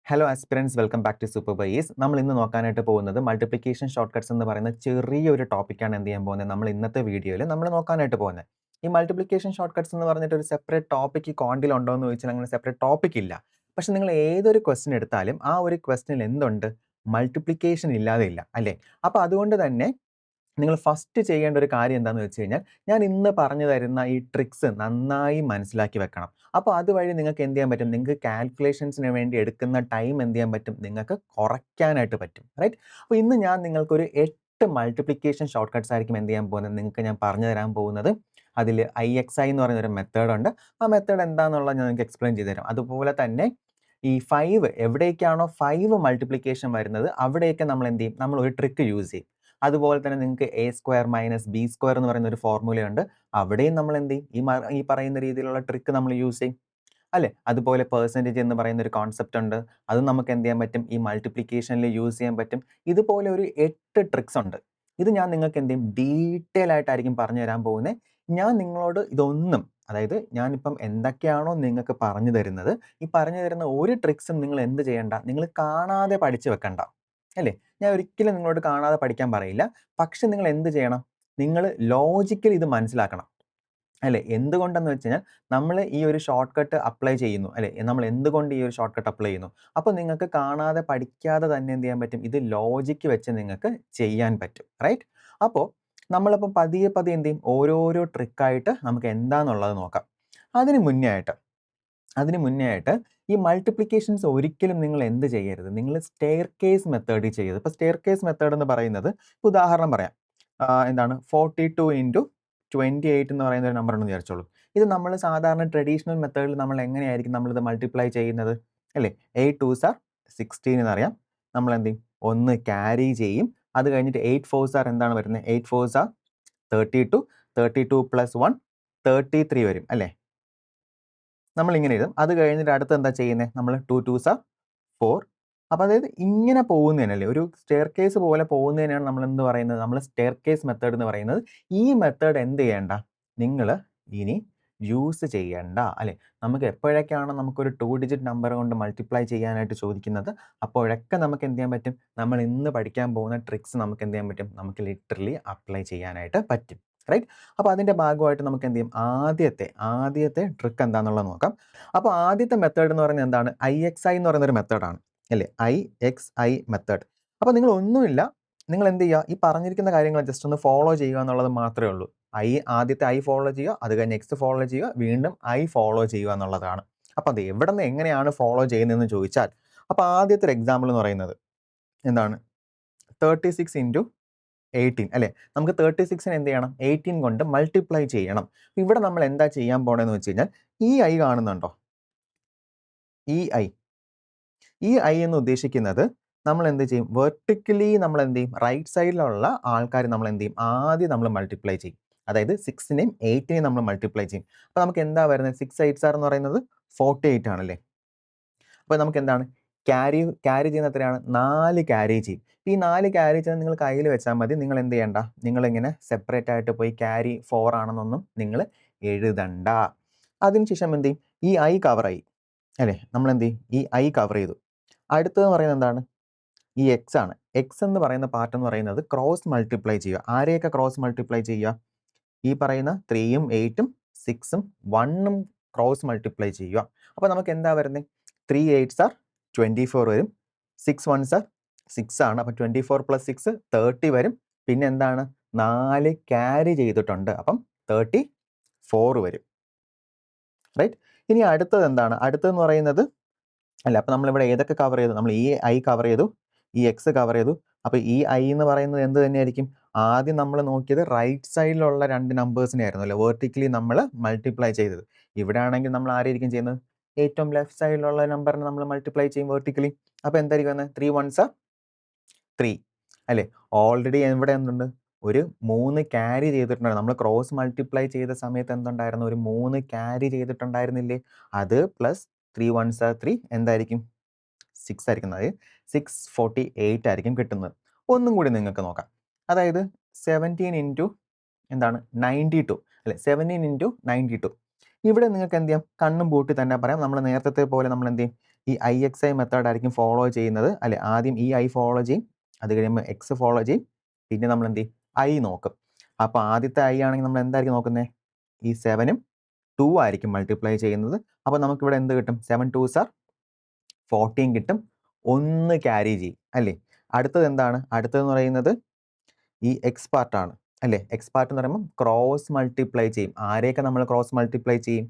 Hello aspirants, welcome back to super ബൈസ്. നമ്മൾ ഇന്ന് നോക്കാനായിട്ട് പോകുന്നത് മൾട്ടിപ്ലിക്കേഷൻ ഷോർട്ട് കട്ട്സ് എന്ന് പറയുന്ന ചെറിയൊരു ടോപ്പിക്കാണ് എന്ത് ചെയ്യാൻ പോകുന്നത്. നമ്മൾ ഇന്നത്തെ വീഡിയോയിൽ നമ്മൾ നോക്കാനായിട്ട് പോകുന്നത് ഈ മൾട്ടിപ്ലിക്കേഷൻ ഷോർട്ട് കട്ട്സ് എന്ന് പറഞ്ഞിട്ട് ഒരു സെപ്പറേറ്റ് ടോപ്പിക്ക് കോണ്ടിൽ ഉണ്ടോ എന്ന് ചോദിച്ചാൽ അങ്ങനെ സെപ്പറേറ്റ് ടോപ്പിക് ഇല്ല. പക്ഷെ നിങ്ങൾ ഏതൊരു ക്വസ്റ്റ്യൻ എടുത്താലും ആ ഒരു ക്വസ്റ്റ്യനിൽ എന്തുണ്ട്, മൾട്ടിപ്ലിക്കേഷൻ ഇല്ലാതെ ഇല്ല അല്ലേ. അപ്പോൾ അതുകൊണ്ട് തന്നെ നിങ്ങൾ ഫസ്റ്റ് ചെയ്യേണ്ട ഒരു കാര്യം എന്താണെന്ന് വെച്ച് കഴിഞ്ഞാൽ, ഞാൻ ഇന്ന് പറഞ്ഞു തരുന്ന ഈ ട്രിക്സ് നന്നായി മനസ്സിലാക്കി വെക്കണം. അപ്പോൾ അതുവഴി നിങ്ങൾക്ക് എന്ത് ചെയ്യാൻ പറ്റും, നിങ്ങൾക്ക് കാൽക്കുലേഷൻസിന് വേണ്ടി എടുക്കുന്ന ടൈം എന്ത് ചെയ്യാൻ പറ്റും, നിങ്ങൾക്ക് കുറയ്ക്കാനായിട്ട് പറ്റും. റൈറ്റ്. അപ്പോൾ ഇന്ന് ഞാൻ നിങ്ങൾക്കൊരു 8 മൾട്ടിപ്ലിക്കേഷൻ ഷോർട്ട് കട്ട്സ് ആയിരിക്കും എന്ത് ചെയ്യാൻ പോകുന്നത്, നിങ്ങൾക്ക് ഞാൻ പറഞ്ഞു തരാൻ പോകുന്നത്. അതിൽ IXI എന്ന് പറയുന്ന ഒരു മെത്തേഡ് ഉണ്ട്. ആ മെത്തേഡ് എന്താണെന്നുള്ളത് ഞാൻ നിങ്ങൾക്ക് എക്സ്പ്ലെയിൻ ചെയ്തു തരാം. അതുപോലെ തന്നെ ഈ 5 എവിടേക്കാണോ 5 മൾട്ടിപ്ലിക്കേഷൻ വരുന്നത് അവിടെയൊക്കെ നമ്മൾ എന്ത് ചെയ്യും, നമ്മൾ ഒരു ട്രിക്ക് യൂസ് ചെയ്യും. അതുപോലെ തന്നെ നിങ്ങൾക്ക് A² - B² എന്ന് പറയുന്ന ഒരു ഫോർമുലയുണ്ട്. അവിടെയും നമ്മൾ എന്ത് ചെയ്യും, ഈ പറയുന്ന രീതിയിലുള്ള ട്രിക്ക് നമ്മൾ യൂസ് ചെയ്യും അല്ലേ. അതുപോലെ പെർസെൻറ്റേജ് എന്ന് പറയുന്ന ഒരു കോൺസെപ്റ്റ് ഉണ്ട്. അത് നമുക്ക് എന്ത് ചെയ്യാൻ പറ്റും, ഈ മൾട്ടിപ്ലിക്കേഷനിൽ യൂസ് ചെയ്യാൻ പറ്റും. ഇതുപോലെ ഒരു 8 ട്രിക്സ് ഉണ്ട്. ഇത് ഞാൻ നിങ്ങൾക്ക് എന്ത് ചെയ്യും, ഡീറ്റെയിൽ ആയിട്ടായിരിക്കും പറഞ്ഞു തരാൻ പോകുന്നത്. ഞാൻ നിങ്ങളോട് ഇതൊന്നും, അതായത് ഞാനിപ്പം എന്തൊക്കെയാണോ നിങ്ങൾക്ക് പറഞ്ഞു തരുന്നത്, ഈ പറഞ്ഞു തരുന്ന ഒരു ട്രിക്സും നിങ്ങൾ എന്ത് ചെയ്യണ്ട, നിങ്ങൾ കാണാതെ പഠിച്ചു വെക്കണ്ട അല്ലേ. ഞാൻ ഒരിക്കലും നിങ്ങളോട് കാണാതെ പഠിക്കാൻ പറയില്ല. പക്ഷെ നിങ്ങൾ എന്ത് ചെയ്യണം, നിങ്ങൾ ലോജിക്കലി ഇത് മനസ്സിലാക്കണം അല്ലേ. എന്തുകൊണ്ടെന്ന് വെച്ച് കഴിഞ്ഞാൽ, നമ്മൾ ഈ ഒരു ഷോർട്ട് കട്ട് അപ്ലൈ ചെയ്യുന്നു അല്ലേ, നമ്മൾ എന്തുകൊണ്ട് ഈ ഒരു ഷോർട്ട് കട്ട് അപ്ലൈ ചെയ്യുന്നു. അപ്പോൾ നിങ്ങൾക്ക് കാണാതെ പഠിക്കാതെ തന്നെ എന്ത് ചെയ്യാൻ പറ്റും, ഇത് ലോജിക്ക് വെച്ച് നിങ്ങൾക്ക് ചെയ്യാൻ പറ്റും. റൈറ്റ്. അപ്പോൾ നമ്മളിപ്പോൾ പതിയെ പതിയെ എന്ത് ചെയ്യും, ഓരോരോ ട്രിക്കായിട്ട് നമുക്ക് എന്താണെന്നുള്ളത് നോക്കാം. അതിന് മുന്നേ ആയിട്ട് ഈ മൾട്ടിപ്ലിക്കേഷൻസ് ഒരിക്കലും നിങ്ങൾ എന്ത് ചെയ്യരുത്, നിങ്ങൾ സ്റ്റെയർകേസ് മെത്തേഡിൽ ചെയ്യരുത്. ഇപ്പോൾ സ്റ്റെയർകേസ് മെത്തേഡ് എന്ന് പറയുന്നത്, ഉദാഹരണം പറയാം, എന്താണ് 42 × 28 എന്ന് പറയുന്ന ഒരു നമ്പർ ഉണ്ടെന്ന് വിചാരിച്ചോളൂ. ഇത് നമ്മൾ സാധാരണ ട്രഡീഷണൽ മെത്തേഡിൽ നമ്മൾ എങ്ങനെയായിരിക്കും നമ്മളിത് മൾട്ടിപ്ലൈ ചെയ്യുന്നത് അല്ലേ. 8 2s are 16 എന്നറിയാം. നമ്മൾ എന്ത് ചെയ്യും, 1 ക്യാരി ചെയ്യും. അത് കഴിഞ്ഞിട്ട് 8 4s are എന്താണ് വരുന്നത്, 8 4s are 32. 32 + 1 33 വരും അല്ലേ. നമ്മളിങ്ങനെ എഴുതും. അത് കഴിഞ്ഞിട്ട് അടുത്ത് എന്താ ചെയ്യുന്നത്, നമ്മൾ 2 2s are 4. അപ്പോൾ അതായത് ഇങ്ങനെ പോകുന്നതിനല്ലേ, ഒരു സ്റ്റെയർകേസ് പോലെ പോകുന്നതിനാണ് നമ്മൾ എന്ത് പറയുന്നത്, നമ്മൾ സ്റ്റെയർകേസ് മെത്തേഡ് എന്ന് പറയുന്നത്. ഈ മെത്തേഡ് എന്ത് ചെയ്യേണ്ട, നിങ്ങൾ ഇനി യൂസ് ചെയ്യണ്ട അല്ലേ. നമുക്ക് എപ്പോഴൊക്കെയാണോ നമുക്കൊരു 2 ഡിജിറ്റ് നമ്പർ കൊണ്ട് മൾട്ടിപ്ലൈ ചെയ്യാനായിട്ട് ചോദിക്കുന്നത്, അപ്പോഴൊക്കെ നമുക്ക് എന്ത് ചെയ്യാൻ പറ്റും, നമ്മൾ ഇന്ന് പഠിക്കാൻ പോകുന്ന ട്രിക്സ് നമുക്ക് എന്ത് ചെയ്യാൻ പറ്റും, നമുക്ക് ലിറ്ററലി അപ്ലൈ ചെയ്യാനായിട്ട് പറ്റും. റൈറ്റ്. അപ്പോൾ അതിൻ്റെ ഭാഗമായിട്ട് നമുക്ക് എന്ത് ചെയ്യും, ആദ്യത്തെ ട്രിക്ക് എന്താണെന്നുള്ളത് നോക്കാം. അപ്പോൾ ആദ്യത്തെ മെത്തേഡ് എന്ന് പറയുന്നത് എന്താണ്, IXI എന്ന് പറയുന്ന ഒരു മെത്തേഡാണ് അല്ലേ. IXI method. അപ്പോൾ നിങ്ങൾ ഒന്നുമില്ല, നിങ്ങൾ എന്ത് ചെയ്യുക, ഈ പറഞ്ഞിരിക്കുന്ന കാര്യങ്ങൾ ജസ്റ്റ് ഒന്ന് ഫോളോ ചെയ്യുക എന്നുള്ളത് മാത്രമേ ഉള്ളൂ. ആദ്യത്തെ I ഫോളോ ചെയ്യുക, അത് കഴിഞ്ഞ് X ഫോളോ ചെയ്യുക, വീണ്ടും I ഫോളോ ചെയ്യുക എന്നുള്ളതാണ്. അപ്പോൾ അത് എവിടെ നിന്ന് എങ്ങനെയാണ് ഫോളോ ചെയ്യുന്നതെന്ന് ചോദിച്ചാൽ, അപ്പോൾ ആദ്യത്തെ ഒരു എക്സാമ്പിൾ എന്ന് പറയുന്നത് എന്താണ്, 36 × 18 അല്ലേ. നമുക്ക് 36നെ എന്ത് ചെയ്യണം, 18 കൊണ്ട് മൾട്ടിപ്ലൈ ചെയ്യണം. ഇവിടെ നമ്മൾ എന്താ ചെയ്യാൻ പോണെന്ന് വെച്ച് കഴിഞ്ഞാൽ, ഈ I കാണുന്നുണ്ടോ, ഈ I എന്ന് ഉദ്ദേശിക്കുന്നത്, നമ്മൾ എന്ത് ചെയ്യും, വെർട്ടിക്കലി നമ്മൾ എന്ത് ചെയ്യും, റൈറ്റ് സൈഡിലുള്ള ആൾക്കാർ നമ്മൾ എന്ത് ചെയ്യും, ആദ്യം നമ്മൾ മൾട്ടിപ്ലൈ ചെയ്യും. അതായത് 6നെയും 8നെയും നമ്മൾ മൾട്ടിപ്ലൈ ചെയ്യും. അപ്പോൾ നമുക്ക് എന്താ വരുന്നത്, 6 8s എന്ന് പറയുന്നത് 48 ആണല്ലേ. അപ്പോൾ നമുക്ക് എന്താണ്, ക്യാരി ചെയ്യുന്ന എത്രയാണ്, 4 ക്യാരി ചെയ്യും. ഈ 4 ക്യാരി ചെയ്യുന്നത് നിങ്ങൾ കയ്യിൽ വെച്ചാൽ മതി. നിങ്ങൾ എന്ത് ചെയ്യണ്ട, നിങ്ങളിങ്ങനെ സെപ്പറേറ്റ് ആയിട്ട് പോയി ക്യാരി 4 ആണെന്നൊന്നും നിങ്ങൾ എഴുതണ്ട. അതിനുശേഷം എന്ത് ചെയ്യും, ഈ I കവറായി അല്ലേ, നമ്മൾ എന്ത് ചെയ്യും, ഈ I കവർ ചെയ്തു. അടുത്തതെന്ന് പറയുന്നത് എന്താണ്, ഈ X ആണ്. X എന്ന് പറയുന്ന പാർട്ട് എന്ന് പറയുന്നത് ക്രോസ് മൾട്ടിപ്ലൈ ചെയ്യുക. ആരെയൊക്കെ ക്രോസ് മൾട്ടിപ്ലൈ ചെയ്യുക, ഈ പറയുന്ന 3ഉം 8ഉം 6ഉം 1ഉം ക്രോസ് മൾട്ടിപ്ലൈ ചെയ്യുക. അപ്പോൾ നമുക്ക് എന്താ വരുന്നത്, 3 8s are 24 വരും, 6 1s are 6 ആണ്. അപ്പോൾ 24 + 6 30 വരും. പിന്നെ എന്താണ്, 4 ക്യാരി ചെയ്തിട്ടുണ്ട്, അപ്പം 34 വരും. റൈറ്റ്. ഇനി അടുത്തത് എന്താണ്, അടുത്തതെന്ന് പറയുന്നത് അല്ല, അപ്പോൾ നമ്മളിവിടെ ഏതൊക്കെ കവർ ചെയ്തു, നമ്മൾ ഈ I കവർ ചെയ്തു, ഈ X കവർ ചെയ്തു. അപ്പോൾ ഈ I എന്ന് പറയുന്നത് എന്ത് തന്നെയായിരിക്കും, ആദ്യം നമ്മൾ നോക്കിയത് റൈറ്റ് സൈഡിലുള്ള 2 നമ്പേഴ്സിനെ ആയിരുന്നു അല്ലേ, വെർട്ടിക്കലി നമ്മൾ മൾട്ടിപ്ലൈ ചെയ്തത്. ഇവിടെ ആണെങ്കിൽ നമ്മൾ ആരായിരിക്കും ചെയ്യുന്നത്, ഏറ്റവും ലെഫ്റ്റ് സൈഡിലുള്ള നമ്പറിനെ നമ്മൾ മൾട്ടിപ്ലൈ ചെയ്യും വെർട്ടിക്കലി. അപ്പോൾ എന്തായിരിക്കും വന്നത്, 3 1s are 3 അല്ലേ. ഓൾറെഡി ഇവിടെ എന്തുണ്ട്, ഒരു 3 ക്യാരി ചെയ്തിട്ടുണ്ട്. നമ്മൾ ക്രോസ് മൾട്ടിപ്ലൈ ചെയ്ത സമയത്ത് എന്തുണ്ടായിരുന്നു, ഒരു 3 ക്യാരി ചെയ്തിട്ടുണ്ടായിരുന്നില്ലേ. അത് പ്ലസ് 3 1s are 3 എന്തായിരിക്കും, 6 ആയിരിക്കും. അതായത് 648 ആയിരിക്കും കിട്ടുന്നത്. ഒന്നും കൂടി നിങ്ങൾക്ക് നോക്കാം. അതായത് 17 × എന്താണ് 92 അല്ലെ, 17 × 92. ഇവിടെ നിങ്ങൾക്ക് എന്ത് ചെയ്യാം, കണ്ണും പൂട്ടി തന്നെ പറയാം. നമ്മൾ നേരത്തെ പോലെ നമ്മൾ എന്ത് ചെയ്യും, ഈ IXI മെത്തേഡ് ആയിരിക്കും ഫോളോ ചെയ്യുന്നത് അല്ലെ. ആദ്യം ഈ I ഫോളോ ചെയ്യും, അത് കഴിയുമ്പോൾ X ഫോളോ ചെയ്യും, പിന്നെ നമ്മൾ എന്ത് ചെയ്യും I നോക്കും. അപ്പോൾ ആദ്യത്തെ I ആണെങ്കിൽ നമ്മൾ എന്തായിരിക്കും നോക്കുന്നത്, ഈ 7ഉം 2 ആയിരിക്കും മൾട്ടിപ്ലൈ ചെയ്യുന്നത്. അപ്പോൾ നമുക്കിവിടെ എന്ത് കിട്ടും, 7 2s are 14 കിട്ടും, 1 ക്യാരി ചെയ്യും അല്ലേ. അടുത്തത് എന്താണ്, അടുത്തതെന്ന് പറയുന്നത് ഈ എക്സ് പാർട്ടാണ് അല്ലേ. എക്സ് പാർട്ട് എന്ന് പറയുമ്പോൾ ക്രോസ് മൾട്ടിപ്ലൈ ചെയ്യും. ആരെയൊക്കെ നമ്മൾ ക്രോസ് മൾട്ടിപ്ലൈ ചെയ്യും,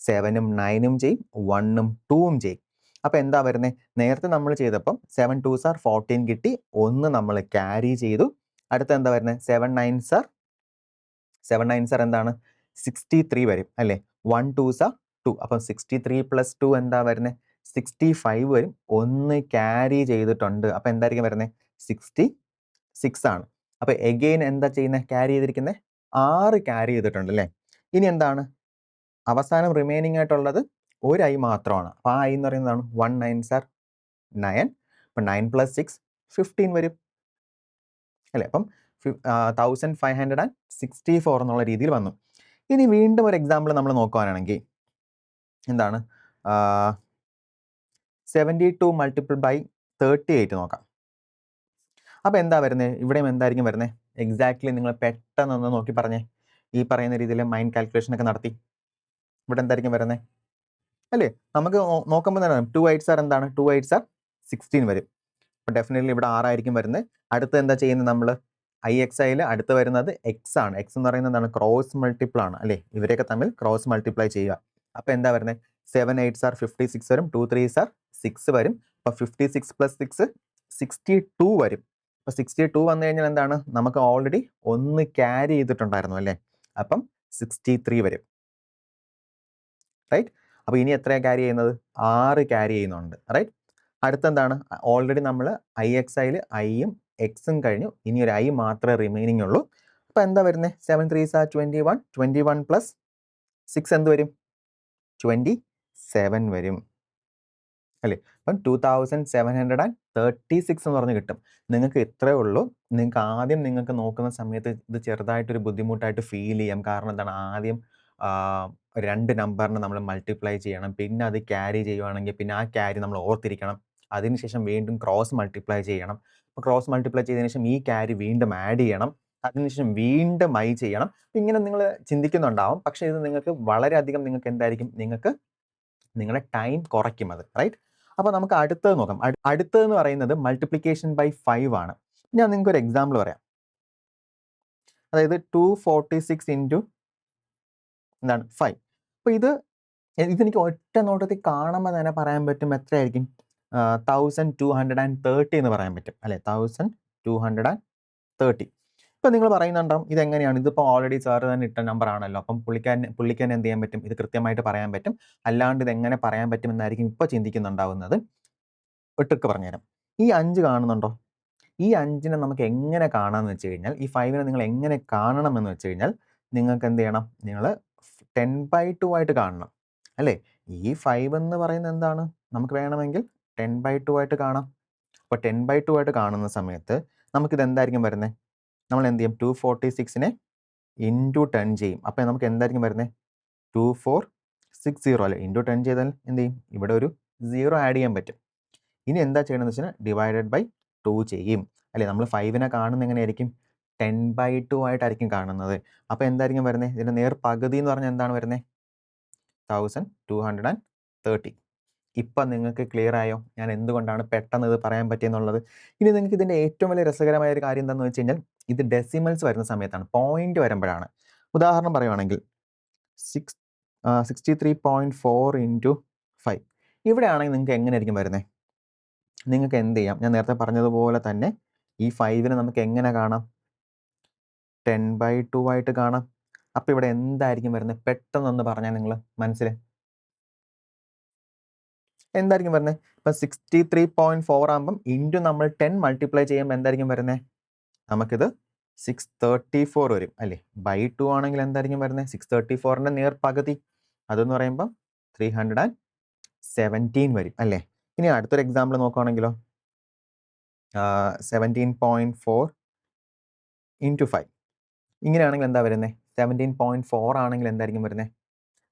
7ഉം 9ഉം ചെയ്യും, 1ഉം 2ഉം ചെയ്യും. അപ്പോൾ എന്താ വരുന്നത്, നേരത്തെ നമ്മൾ ചെയ്തപ്പം 7 2s are 14 കിട്ടി, 1 നമ്മൾ ക്യാരി ചെയ്തു. അടുത്ത എന്താ വരുന്നത്, 7 9s are എന്താണ് 63 വരും അല്ലേ. 1 2s are 2, അപ്പം 63 + 2 എന്താ വരുന്നത് 65 വരും. 1 ക്യാരി ചെയ്തിട്ടുണ്ട്, അപ്പം എന്തായിരിക്കും വരുന്നത് 66 ആണ്. അപ്പോൾ എഗെയിൻ എന്താ ചെയ്യുന്നത്, ക്യാരി ചെയ്തിരിക്കുന്നത് 6 ക്യാരി ചെയ്തിട്ടുണ്ട് അല്ലേ. ഇനി എന്താണ് അവസാനം റിമൈനിങ് ആയിട്ടുള്ളത് ഒരു I മാത്രമാണ്. അപ്പോൾ ആ I എന്ന് പറയുന്നതാണ് 1 9s are 9. അപ്പം 9 + 6 15 വരും അല്ലേ. അപ്പം 1564 എന്നുള്ള രീതിയിൽ വന്നു. ഇനി വീണ്ടും ഒരു എക്സാമ്പിൾ നമ്മൾ നോക്കുകയാണെങ്കിൽ എന്താണ് 72 മൾട്ടിപ്പിൾ ബൈ 38 നോക്കാം. അപ്പോൾ എന്താ വരുന്നത്, ഇവിടെയും എന്തായിരിക്കും വരുന്നത്, എക്സാക്ട്ലി നിങ്ങൾ പെട്ടെന്നൊന്ന് നോക്കി പറഞ്ഞേ, ഈ പറയുന്ന രീതിയിൽ മൈൻഡ് കാൽക്കുലേഷൻ ഒക്കെ നടത്തി ഇവിടെ എന്തായിരിക്കും വരുന്നത് അല്ലേ. നമുക്ക് നോക്കുമ്പോൾ തന്നെ 2 8s are എന്താണ് 2 8s are 16 വരും. അപ്പോൾ ഡെഫിനറ്റ്ലി ഇവിടെ 6 ആയിരിക്കും വരുന്നത്. അടുത്ത് എന്താ ചെയ്യുന്നത്, നമ്മൾ IXIയിൽ അടുത്ത് വരുന്നത് X ആണ്. X എന്ന് പറയുന്നത് എന്താണ് ക്രോസ് മൾട്ടിപ്പിൾ ആണ് അല്ലേ. ഇവരെയൊക്കെ തമ്മിൽ ക്രോസ് മൾട്ടിപ്ലൈ ചെയ്യുക. അപ്പോൾ എന്താ വരുന്നത് 7 8s are 56 വരും, 2 3s are 6 വരും. അപ്പോൾ 56 + 6 62 വരും. അപ്പോൾ 62 വന്നു കഴിഞ്ഞാൽ എന്താണ്, നമുക്ക് ഓൾറെഡി 1 ക്യാരി ചെയ്തിട്ടുണ്ടായിരുന്നു അല്ലേ. അപ്പം 63 വരും റൈറ്റ്. അപ്പോൾ ഇനി എത്രയാണ് ക്യാരി ചെയ്യുന്നത്, 6 ക്യാരി ചെയ്യുന്നുണ്ട് റൈറ്റ്. അടുത്തെന്താണ്, ഓൾറെഡി നമ്മൾ IXIയിൽ Iയും Xും കഴിഞ്ഞു, ഇനി ഒരു I മാത്രമേ റിമൈനിങ് ഉള്ളൂ. അപ്പോൾ എന്താ വരുന്നത് 7 3s are 21, 21 + 6 എന്ത് വരും 27 വരും അല്ലേ. അപ്പം 2736 എന്ന് പറഞ്ഞ് കിട്ടും. നിങ്ങൾക്ക് ഇത്രയേ ഉള്ളൂ. നിങ്ങൾക്ക് ആദ്യം നിങ്ങൾക്ക് നോക്കുന്ന സമയത്ത് ഇത് ചെറുതായിട്ടൊരു ബുദ്ധിമുട്ടായിട്ട് ഫീൽ ചെയ്യാം. കാരണം എന്താണ്, ആദ്യം 2 നമ്പറിനെ നമ്മൾ മൾട്ടിപ്ലൈ ചെയ്യണം, പിന്നെ അത് ക്യാരി ചെയ്യുവാണെങ്കിൽ പിന്നെ ആ ക്യാരി നമ്മൾ ഓർത്തിരിക്കണം. അതിനുശേഷം വീണ്ടും ക്രോസ് മൾട്ടിപ്ലൈ ചെയ്യണം. അപ്പോൾ ക്രോസ് മൾട്ടിപ്ലൈ ചെയ്തതിനു ശേഷം ഈ ക്യാരി വീണ്ടും ആഡ് ചെയ്യണം, അതിനുശേഷം വീണ്ടും I ചെയ്യണം. ഇങ്ങനെ നിങ്ങൾ ചിന്തിക്കുന്നുണ്ടാവും. പക്ഷേ ഇത് നിങ്ങൾക്ക് വളരെയധികം നിങ്ങൾക്ക് എന്തായിരിക്കും, നിങ്ങൾക്ക് നിങ്ങളുടെ ടൈം കുറയ്ക്കും അത് റൈറ്റ്. അപ്പോൾ നമുക്ക് അടുത്തത് നോക്കാം. അടുത്തതെന്ന് പറയുന്നത് മൾട്ടിപ്ലിക്കേഷൻ ബൈ 5 ആണ്. ഞാൻ നിങ്ങൾക്ക് ഒരു എക്സാമ്പിൾ പറയാം. അതായത് 246 ഇൻറ്റു എന്താണ് 5. അപ്പോൾ ഇതെനിക്ക് ഒറ്റ നോട്ടത്തിൽ കാണുമ്പോൾ തന്നെ പറയാൻ പറ്റും എത്രയായിരിക്കും, 1230 എന്ന് പറയാൻ പറ്റും അല്ലേ. 1230. ഇപ്പം നിങ്ങൾ പറയുന്നുണ്ടാവും ഇതെങ്ങനെയാണ്, ഇതിപ്പോൾ ഓൾറെഡി സാറ് തന്നെ ഇട്ട നമ്പർ ആണല്ലോ, അപ്പം പുള്ളിക്കാൻ എന്ത് ചെയ്യാൻ പറ്റും, ഇത് കൃത്യമായിട്ട് പറയാൻ പറ്റും. അല്ലാണ്ട് ഇതെങ്ങനെ പറയാൻ പറ്റുമെന്നായിരിക്കും ഇപ്പോൾ ചിന്തിക്കുന്നുണ്ടാവുന്നത്. ട്രിക്ക് പറഞ്ഞുതരാം. ഈ 5 കാണുന്നുണ്ടോ, ഈ 5നെ നമുക്ക് എങ്ങനെ കാണാമെന്ന് വെച്ച് കഴിഞ്ഞാൽ, ഈ 5നെ നിങ്ങൾ എങ്ങനെ കാണണമെന്ന് വെച്ച് കഴിഞ്ഞാൽ നിങ്ങൾക്ക് എന്ത് ചെയ്യണം, നിങ്ങൾ 10/2 ആയിട്ട് കാണണം അല്ലേ. ഈ 5 എന്ന് പറയുന്നത് എന്താണ്, നമുക്ക് വേണമെങ്കിൽ 10/2 ആയിട്ട് കാണാം. അപ്പോൾ 10/2 ആയിട്ട് കാണുന്ന സമയത്ത് നമുക്കിത് എന്തായിരിക്കും വരുന്നത്, നമ്മൾ എന്ത് ചെയ്യും 246നെ ഇൻറ്റു 10 ചെയ്യും. അപ്പോൾ നമുക്ക് എന്തായിരിക്കും വരുന്നത് 2460 അല്ലേ. ഇൻറ്റു 10 ചെയ്താൽ എന്ത് ചെയ്യും, ഇവിടെ ഒരു 0 ആഡ് ചെയ്യാൻ പറ്റും. ഇനി എന്താ ചെയ്യണമെന്ന് വെച്ചാൽ ഡിവൈഡഡ് ബൈ 2 ചെയ്യും അല്ലേ. നമ്മൾ 5നെ കാണുന്നത് എങ്ങനെയായിരിക്കും 10/2 ആയിട്ടായിരിക്കും കാണുന്നത്. അപ്പോൾ എന്തായിരിക്കും വരുന്നത്, ഇതിൻ്റെ നേർ പകുതി എന്ന് പറഞ്ഞാൽ എന്താണ് വരുന്നത് 1230. ഇപ്പം നിങ്ങൾക്ക് ക്ലിയർ ആയോ ഞാൻ എന്തുകൊണ്ടാണ് പെട്ടെന്ന് ഇത് പറയാൻ പറ്റിയെന്നുള്ളത്. ഇനി നിങ്ങൾക്ക് ഇതിൻ്റെ ഏറ്റവും വലിയ രസകരമായ ഒരു കാര്യം എന്താണെന്ന് വെച്ച് കഴിഞ്ഞാൽ, ഇത് ഡെസിമൽസ് വരുന്ന സമയത്താണ്, പോയിന്റ് വരുമ്പോഴാണ്. ഉദാഹരണം പറയുവാണെങ്കിൽ 63.4 ഇൻറ്റു 5 ഇവിടെയാണെങ്കിൽ നിങ്ങൾക്ക് എങ്ങനെയായിരിക്കും വരുന്നത്, നിങ്ങൾക്ക് എന്ത് ചെയ്യാം, ഞാൻ നേരത്തെ പറഞ്ഞതുപോലെ തന്നെ ഈ 5നെ നമുക്ക് എങ്ങനെ കാണാം 10/2 ആയിട്ട് കാണാം. അപ്പോൾ ഇവിടെ എന്തായിരിക്കും വരുന്നത്, പെട്ടെന്നൊന്ന് പറഞ്ഞാൽ നിങ്ങൾ മനസ്സിൽ എന്തായിരിക്കും വരുന്നത്. ഇപ്പം 63.4 ആകുമ്പം ഇൻറ്റു നമ്മൾ 10 മൾട്ടിപ്ലൈ ചെയ്യുമ്പോൾ എന്തായിരിക്കും വരുന്നത്, നമുക്കിത് 634 വരും അല്ലേ. ബൈ 2 ആണെങ്കിൽ എന്തായിരിക്കും വരുന്നത് 634ൻ്റെ നേർ പകുതി, അതെന്ന് പറയുമ്പം 317 വരും അല്ലേ. ഇനി അടുത്തൊരു എക്സാമ്പിൾ നോക്കുകയാണെങ്കിലോ 17.4 ഇൻറ്റു 5 ഇങ്ങനെയാണെങ്കിൽ എന്താ വരുന്നത് 17.4 ആണെങ്കിൽ എന്തായിരിക്കും വരുന്നത്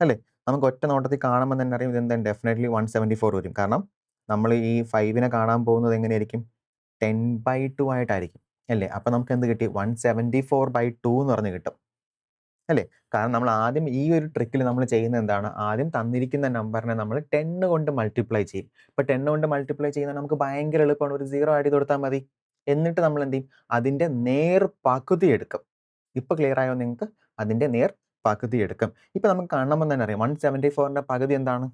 അല്ലേ. നമുക്ക് ഒറ്റ നോട്ടത്തിൽ കാണുമ്പോൾ തന്നെ അറിയാം ഇതെന്താ ഡെഫിനറ്റ്ലി 174 വരും. കാരണം നമ്മൾ ഈ 5നെ കാണാൻ പോകുന്നത് എങ്ങനെയായിരിക്കും? 10/2 ആയിട്ടായിരിക്കും അല്ലേ? അപ്പോൾ നമുക്ക് എന്ത് കിട്ടി? 174/2 എന്ന് പറഞ്ഞ് കിട്ടും അല്ലേ? കാരണം നമ്മൾ ആദ്യം ഈ ഒരു ട്രിക്കിൽ നമ്മൾ ചെയ്യുന്നത് എന്താണ്? ആദ്യം തന്നിരിക്കുന്ന നമ്പറിനെ നമ്മൾ 10 കൊണ്ട് മൾട്ടിപ്ലൈ ചെയ്യും. ഇപ്പോൾ 10 കൊണ്ട് മൾട്ടിപ്ലൈ ചെയ്യുന്നത് നമുക്ക് ഭയങ്കര എളുപ്പമാണ്. ഒരു 0 ആഡ് ചെയ്ത് കൊടുത്താൽ മതി. എന്നിട്ട് നമ്മൾ എന്ത് ചെയ്യും? അതിന്റെ നേർ പകുതി എടുക്കും. ഇപ്പോൾ ക്ലിയർ ആയോ നിങ്ങൾക്ക്? അതിന്റെ നേർ പകുതി എടുക്കും. ഇപ്പോൾ നമുക്ക് കാണുമ്പോൾ തന്നെ അറിയാം 174ന്റെ പകുതി എന്താണ്?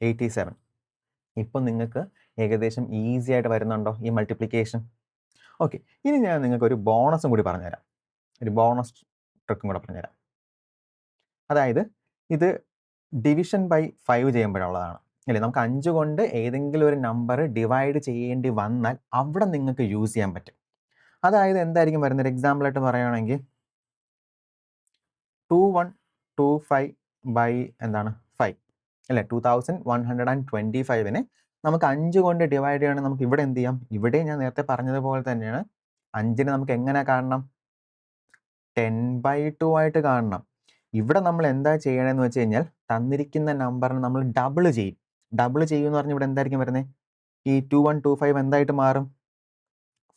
87. ഇപ്പോൾ നിങ്ങൾക്ക് ഏകദേശം ഈസി ആയിട്ട് വരുന്നുണ്ടോ ഈ മൾട്ടിപ്ലിക്കേഷൻ? ഓക്കെ, ഇനി ഞാൻ നിങ്ങൾക്ക് ഒരു ബോണസും കൂടി പറഞ്ഞുതരാം. ഒരു ബോണസ് ട്രിക്കും കൂടെ പറഞ്ഞുതരാം. അതായത് ഇത് ഡിവിഷൻ ബൈ 5 ചെയ്യുമ്പോഴുള്ളതാണ് അല്ലേ? നമുക്ക് 5 കൊണ്ട് ഏതെങ്കിലും ഒരു നമ്പർ ഡിവൈഡ് ചെയ്യേണ്ടി വന്നാൽ അവിടെ നിങ്ങൾക്ക് യൂസ് ചെയ്യാൻ പറ്റും. അതായത് എന്തായിരിക്കും വരുന്നത്? ഒരു എക്സാമ്പിൾ ആയിട്ട് പറയുകയാണെങ്കിൽ 2125 ബൈ എന്താണ് 5 അല്ലേ? 2125നെ നമുക്ക് 5 കൊണ്ട് ഡിവൈഡ് ചെയ്യണമെങ്കിൽ നമുക്ക് ഇവിടെ എന്ത് ചെയ്യാം? ഇവിടെ ഞാൻ നേരത്തെ പറഞ്ഞതുപോലെ തന്നെയാണ് 5നെ നമുക്ക് എങ്ങനെ കാണണം? 10/2 ആയിട്ട് കാണണം. ഇവിടെ നമ്മൾ എന്താ ചെയ്യണമെന്ന് വെച്ച് കഴിഞ്ഞാൽ തന്നിരിക്കുന്ന നമ്പറിന് നമ്മൾ ഡബിൾ ചെയ്യും. ഡബിൾ ചെയ്യുമെന്ന് പറഞ്ഞാൽ ഇവിടെ എന്തായിരിക്കും വരുന്നത്? ഈ 2125 എന്തായിട്ട് മാറും?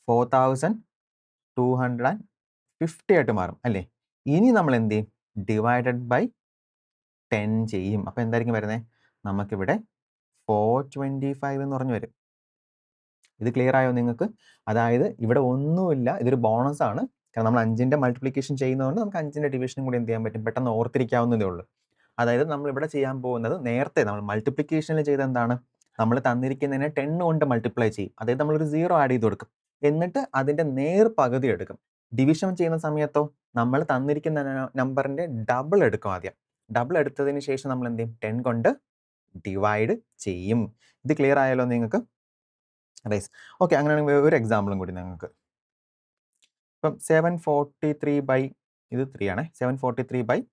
4250 ആയിട്ട് മാറും അല്ലേ? ഇനി നമ്മൾ എന്ത് ചെയ്യും? ഡിവൈഡഡ് ബൈ 10 ചെയ്യും. അപ്പോൾ എന്തായിരിക്കും വരുന്നത്? നമുക്കിവിടെ 425 എന്ന് പറഞ്ഞു വരും. ഇത് ക്ലിയർ ആയോ നിങ്ങൾക്ക്? അതായത് ഇവിടെ ഒന്നുമില്ല, ഇതൊരു ബോണസ് ആണ്. കാരണം നമ്മൾ 5ന്റെ മൾട്ടിപ്ലിക്കേഷൻ ചെയ്യുന്നതുകൊണ്ട് നമുക്ക് 5ന്റെ ഡിവിഷനും കൂടി എന്ത് ചെയ്യാൻ പറ്റും? പെട്ടെന്ന് ഓർത്തിരിക്കാവുന്നതേ ഉള്ളൂ. അതായത് നമ്മൾ ഇവിടെ ചെയ്യാൻ പോകുന്നത് നേരത്തെ നമ്മൾ മൾട്ടിപ്ലിക്കേഷനിൽ ചെയ്ത എന്താണ്? നമ്മൾ തന്നിരിക്കുന്നതിനെ 10 കൊണ്ട് മൾട്ടിപ്ലൈ ചെയ്യും. അതായത് നമ്മളൊരു 0 ആഡ് ചെയ്ത് കൊടുക്കും. എന്നിട്ട് അതിന്റെ നേർ പകുതി എടുക്കും. ഡിവിഷൻ ചെയ്യുന്ന സമയത്തോ നമ്മൾ തന്നിരിക്കുന്ന നമ്പറിന്റെ ഡബിൾ എടുക്കും ആദ്യം. ഡബിൾ എടുത്തതിന് ശേഷം നമ്മൾ എന്ത് ചെയ്യും? 10 കൊണ്ട് ഡിവൈഡ് ചെയ്യും. ഇത് ക്ലിയർ ആയല്ലോ നിങ്ങൾക്ക്? റൈസ്. ഓക്കെ, അങ്ങനെയാണെങ്കിൽ ഒരു എക്സാമ്പിളും കൂടി നിങ്ങൾക്ക്. ഇപ്പം 743 ബൈ ഇത് 3 ആണ്. 743/5.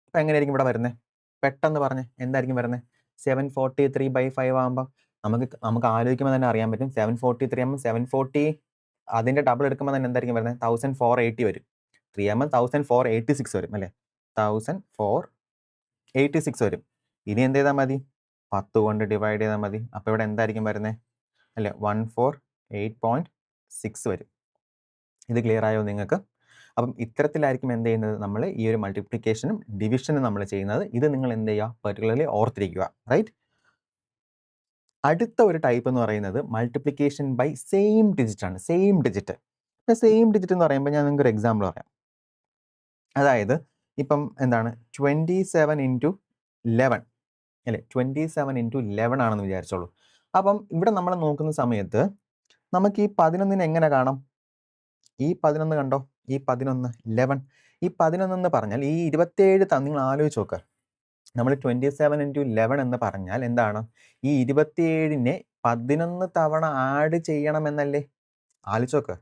ഇപ്പം എങ്ങനെയായിരിക്കും ഇവിടെ വരുന്നത്? പെട്ടെന്ന് പറഞ്ഞ് എന്തായിരിക്കും വരുന്നത്? 743/5 ആകുമ്പോൾ നമുക്ക് ആലോചിക്കുമ്പോൾ തന്നെ അറിയാൻ പറ്റും. 743 ആകുമ്പോൾ 740 അതിന്റെ ഡബിൾ എടുക്കുമ്പോൾ തന്നെ എന്തായിരിക്കും വരുന്നത്? 1480 വരും. 3 ആകുമ്പോൾ 1486 വരും അല്ലേ? 1486 വരും. ഇനി എന്ത് ചെയ്താൽ മതി? 10 കൊണ്ട് ഡിവൈഡ് ചെയ്താൽ മതി. അപ്പോൾ ഇവിടെ എന്തായിരിക്കും വരുന്നത്? അല്ലേ? 148.6 വരും. ഇത് ക്ലിയർ ആയോ നിങ്ങൾക്ക്? അപ്പം ഇത്തരത്തിലായിരിക്കും എന്ത് ചെയ്യുന്നത്? നമ്മൾ ഈ ഒരു മൾട്ടിപ്ലിക്കേഷനും ഡിവിഷനും നമ്മൾ ചെയ്യുന്നത്. ഇത് നിങ്ങൾ എന്ത് ചെയ്യുക? പെർട്ടിക്കുലർലി ഓർത്തിരിക്കുക. റൈറ്റ്? അടുത്ത ഒരു ടൈപ്പ് എന്ന് പറയുന്നത് മൾട്ടിപ്ലിക്കേഷൻ ബൈ സെയിം ഡിജിറ്റ് ആണ്. Same digit. ഇപ്പം സെയിം ഡിജിറ്റ് എന്ന് പറയുമ്പോൾ ഞാൻ നിങ്ങൾക്ക് ഒരു എക്സാമ്പിൾ പറയാം. അതായത് ഇപ്പം എന്താണ് 27 ഇൻറ്റു 11 അല്ലേ? 27 ഇൻറ്റു 11 ആണെന്ന് വിചാരിച്ചോളൂ. അപ്പം ഇവിടെ നമ്മൾ നോക്കുന്ന സമയത്ത് നമുക്ക് ഈ 11നെ എങ്ങനെ കാണാം? ഈ 11 കണ്ടോ? ഈ 11 11 ഈ 11 എന്ന് പറഞ്ഞാൽ ഈ 27 നിങ്ങൾ ആലോചിച്ച് നോക്കുക. നമ്മൾ 27 ഇൻറ്റു 11 എന്ന് പറഞ്ഞാൽ എന്താണ്? ഈ 27നെ 11 തവണ ആഡ് ചെയ്യണമെന്നല്ലേ? ആലോചിച്ച് നോക്കുക.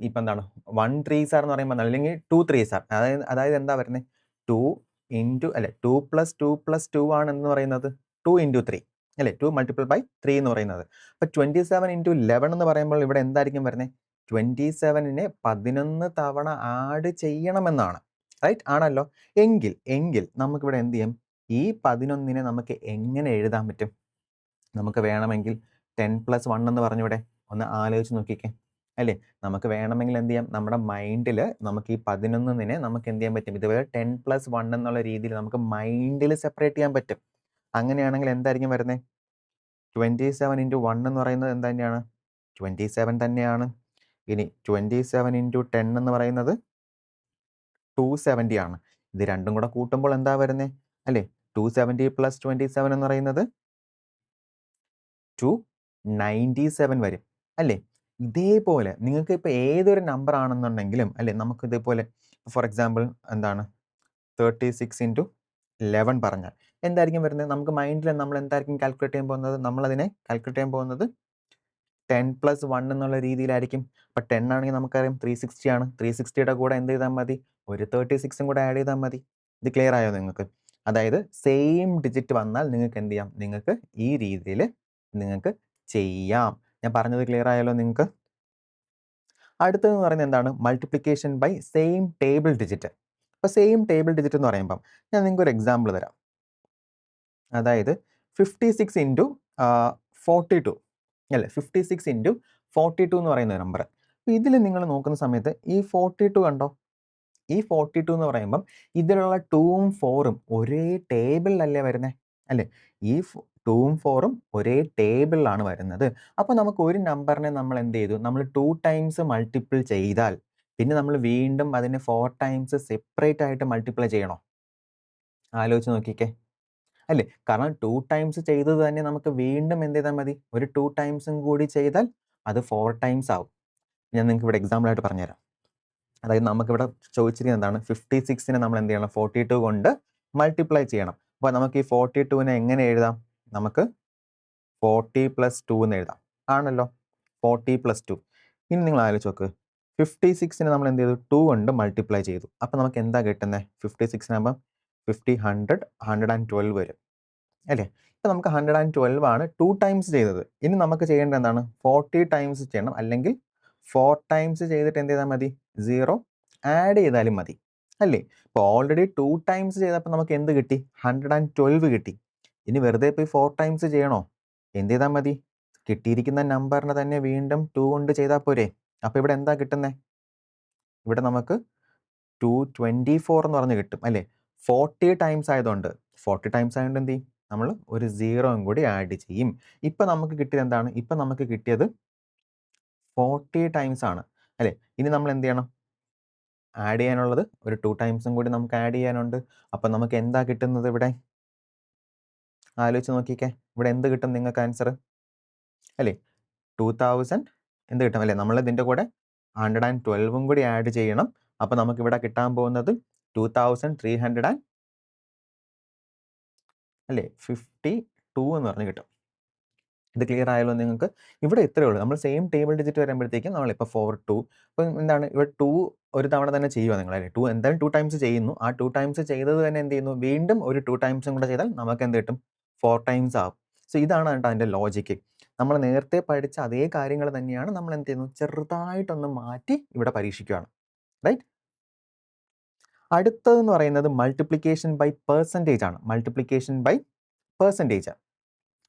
ഇപ്പം എന്താണ് 1 3s എന്ന് പറയുമ്പോൾ അല്ലെങ്കിൽ 2 3s അതായത് എന്താ വരുന്നത്? 2 ഇൻറ്റു അല്ലെ 2 + 2 + 2 ആണ് എന്ന് പറയുന്നത് 2 ഇൻറ്റു 3 അല്ലേ? 2 മൾട്ടിപ്പിൾ ബൈ 3 എന്ന് പറയുന്നത്. അപ്പോൾ 27 ഇൻറ്റു 11 എന്ന് പറയുമ്പോൾ ഇവിടെ എന്തായിരിക്കും വരുന്നത്? 27നെ 11 തവണ ആഡ് ചെയ്യണമെന്നാണ്. റൈറ്റ് ആണല്ലോ? എങ്കിൽ നമുക്കിവിടെ എന്ത് ചെയ്യും? ഈ 11നെ നമുക്ക് എങ്ങനെ എഴുതാൻ പറ്റും? നമുക്ക് വേണമെങ്കിൽ 10 + 1 എന്ന് പറഞ്ഞിവിടെ ഒന്ന് ആലോചിച്ച് നോക്കിക്കേ അല്ലേ? നമുക്ക് വേണമെങ്കിൽ എന്ത് ചെയ്യാം? നമ്മുടെ മൈൻഡിൽ നമുക്ക് ഈ 11നെ നമുക്ക് എന്ത് ചെയ്യാൻ പറ്റും? ഇതുപോലെ 10 + 1 എന്നുള്ള രീതിയിൽ നമുക്ക് മൈൻഡിൽ സെപ്പറേറ്റ് ചെയ്യാൻ പറ്റും. അങ്ങനെയാണെങ്കിൽ എന്തായിരിക്കും വരുന്നത്? 27 ഇൻറ്റു 1 എന്ന് പറയുന്നത് എന്ത് തന്നെയാണ്? 27 തന്നെയാണ്. ഇനി 27 ഇൻറ്റു 10 എന്ന് പറയുന്നത് 270 ആണ്. ഇത് രണ്ടും കൂടെ കൂട്ടുമ്പോൾ എന്താ വരുന്നത്? അല്ലേ? 270 + 27 എന്ന് പറയുന്നത് 297 വരും അല്ലേ? ഇതേപോലെ നിങ്ങൾക്ക് ഇപ്പോൾ ഏതൊരു നമ്പർ ആണെന്നുണ്ടെങ്കിലും അല്ലേ, നമുക്ക് ഇതേപോലെ ഫോർ എക്സാമ്പിൾ എന്താണ് 36 ഇൻറ്റു 11 പറഞ്ഞാൽ എന്തായിരിക്കും വരുന്നത്? നമുക്ക് മൈൻഡിൽ നമ്മൾ എന്തായിരിക്കും കാൽക്കുലേറ്റ് ചെയ്യാൻ പോകുന്നത്? നമ്മളതിനെ കാൽക്കുലേറ്റ് ചെയ്യാൻ പോകുന്നത് 10 + 1 എന്നുള്ള രീതിയിലായിരിക്കും. അപ്പോൾ 10 ആണെങ്കിൽ നമുക്കറിയാം 360 ആണ്. 360യുടെ കൂടെ എന്ത് ചെയ്താൽ മതി? ഒരു 36ഉം കൂടെ ആഡ് ചെയ്താൽ മതി. ഇത് ക്ലിയർ ആയോ നിങ്ങൾക്ക്? അതായത് സെയിം ഡിജിറ്റ് വന്നാൽ നിങ്ങൾക്ക് എന്ത് ചെയ്യാം? നിങ്ങൾക്ക് ഈ രീതിയിൽ നിങ്ങൾക്ക് ചെയ്യാം. ഞാൻ പറഞ്ഞത് ക്ലിയർ ആയല്ലോ നിങ്ങൾക്ക്? അടുത്തതെന്ന് പറയുന്നത് എന്താണ്? Multiplication by same table digit. അപ്പോൾ സെയിം ടേബിൾ ഡിജിറ്റ് എന്ന് പറയുമ്പം ഞാൻ നിങ്ങൾക്ക് ഒരു എക്സാമ്പിൾ തരാം. അതായത് 56 ഇൻറ്റു 42 അല്ലേ, 56 ഇൻറ്റു 42 എന്ന് പറയുന്ന നമ്പർ. അപ്പോൾ ഇതിൽ നിങ്ങൾ നോക്കുന്ന സമയത്ത് ഈ 42 കണ്ടോ, ഈ 42 എന്ന് പറയുമ്പം ഇതിലുള്ള 2ഉം 4ഉം ഒരേ ടേബിളിലല്ലേ വരുന്നത് അല്ലേ, ഈ 2ഉം 4ഉം ഒരേ ടേബിളിലാണ് വരുന്നത്. അപ്പോൾ നമുക്ക് ഒരു നമ്പറിനെ നമ്മൾ എന്ത് ചെയ്തു, നമ്മൾ 2 ടൈംസ് മൾട്ടിപ്പിൾ ചെയ്താൽ പിന്നെ നമ്മൾ വീണ്ടും അതിനെ 4 ടൈംസ് സെപ്പറേറ്റ് ആയിട്ട് മൾട്ടിപ്ലൈ ചെയ്യണോ? ആലോചിച്ച് നോക്കിക്കേ അല്ലേ, കാരണം 2 ടൈംസ് ചെയ്തത് തന്നെ നമുക്ക് വീണ്ടും എന്ത് ചെയ്താൽ മതി, ഒരു 2 ടൈംസും കൂടി ചെയ്താൽ അത് 4 ടൈംസ് ആവും. ഞാൻ നിങ്ങൾക്ക് ഇവിടെ എക്സാമ്പിൾ ആയിട്ട് പറഞ്ഞുതരാം. അതായത് നമുക്കിവിടെ ചോദിച്ചിരിക്കുന്നത് എന്താണ്, 56നെ നമ്മൾ എന്ത് ചെയ്യണം, 42 കൊണ്ട് മൾട്ടിപ്ലൈ ചെയ്യണം. അപ്പോൾ നമുക്ക് ഈ 42നെ എങ്ങനെ എഴുതാം, നമുക്ക് 40 + 2 എന്ന് എഴുതാം ആണല്ലോ, 40 + 2. ഇനി നിങ്ങൾ ആലോചിച്ച് നോക്ക്, 56നെ നമ്മൾ എന്ത് ചെയ്തു, 2 കൊണ്ട് മൾട്ടിപ്ലൈ ചെയ്തു. അപ്പോൾ നമുക്ക് എന്താ കിട്ടുന്നത്, 56നാകുമ്പം 50 100 112 വരും അല്ലേ. ഇപ്പം നമുക്ക് 112 ആണ് 2 ടൈംസ് ചെയ്തത്. ഇനി നമുക്ക് ചെയ്യേണ്ടത് എന്താണ്, 40 ടൈംസ് ചെയ്യണം, അല്ലെങ്കിൽ 4 ടൈംസ് ചെയ്തിട്ട് എന്ത് ചെയ്താൽ മതി, 0 ആഡ് ചെയ്താലും മതി അല്ലേ. ഇപ്പോൾ ഓൾറെഡി 2 ടൈംസ് ചെയ്തപ്പോൾ നമുക്ക് എന്ത് കിട്ടി, 112 കിട്ടി. ഇനി വെറുതെ പോയി 4 ടൈംസ് ചെയ്യണോ, എന്ത് ചെയ്താൽ മതി, കിട്ടിയിരിക്കുന്ന നമ്പറിനെ തന്നെ വീണ്ടും 2 കൊണ്ട് ചെയ്താൽ പോരെ. അപ്പോൾ ഇവിടെ എന്താ കിട്ടുന്നത്, ഇവിടെ നമുക്ക് 224 എന്ന് പറഞ്ഞ് കിട്ടും അല്ലേ. 40 ടൈംസ് ആയതുകൊണ്ട്, 40 ടൈംസ് ആയതുകൊണ്ട് എന്ത് ചെയ്യും, നമ്മൾ ഒരു 0യും കൂടി ആഡ് ചെയ്യും. ഇപ്പം നമുക്ക് കിട്ടിയത് എന്താണ്, ഇപ്പം നമുക്ക് കിട്ടിയത് 40 ടൈംസ് ആണ് അല്ലേ. ഇനി നമ്മൾ എന്ത് ചെയ്യണം, ആഡ് ചെയ്യാനുള്ളത് ഒരു 2 ടൈംസും കൂടി നമുക്ക് ആഡ് ചെയ്യാനുണ്ട്. അപ്പം നമുക്ക് എന്താ കിട്ടുന്നത്, ഇവിടെ ആലോചിച്ച് നോക്കിക്കേ, ഇവിടെ എന്ത് കിട്ടും നിങ്ങൾക്ക് ആൻസർ അല്ലേ, 2000 എന്ത് കിട്ടും അല്ലേ. നമ്മൾ ഇതിൻ്റെ കൂടെ 112ഉം കൂടി ആഡ് ചെയ്യണം. അപ്പം നമുക്ക് ഇവിടെ കിട്ടാൻ പോകുന്നത് 2300 അല്ലേ 52 എന്ന് പറഞ്ഞ് കിട്ടും. ഇത് ക്ലിയർ ആയല്ലോ നിങ്ങൾക്ക്. ഇവിടെ ഇത്രയേ ഉള്ളൂ. നമ്മൾ സെയിം ടേബിൾ ഡിജിറ്റ് വരുമ്പോഴത്തേക്കും നമ്മളിപ്പോൾ 4 2 ഇപ്പം എന്താണ്, ഇവിടെ 2 ഒരു തവണ തന്നെ ചെയ്യുക നിങ്ങൾ അല്ലേ, 2 എന്തായാലും 2 ടൈംസ് ചെയ്യുന്നു. ആ 2 ടൈംസ് ചെയ്തത് തന്നെ എന്ത് ചെയ്യുന്നു, വീണ്ടും ഒരു 2 ടൈംസും കൂടെ ചെയ്താൽ നമുക്ക് എന്ത് കിട്ടും, 4 ടൈംസ് ആവും. സോ ഇതാണ് കേട്ടോ അതിൻ്റെ ലോജിക്ക്. നമ്മൾ നേരത്തെ പഠിച്ച അതേ കാര്യങ്ങൾ തന്നെയാണ് നമ്മൾ എന്ത് ചെയ്യുന്നു, ചെറുതായിട്ടൊന്ന് മാറ്റി ഇവിടെ പരീക്ഷിക്കുകയാണ്, റൈറ്റ്. അടുത്തതെന്ന് പറയുന്നത് മൾട്ടിപ്ലിക്കേഷൻ ബൈ പെർസെൻറ്റേജ് ആണ്. Multiplication by percentage.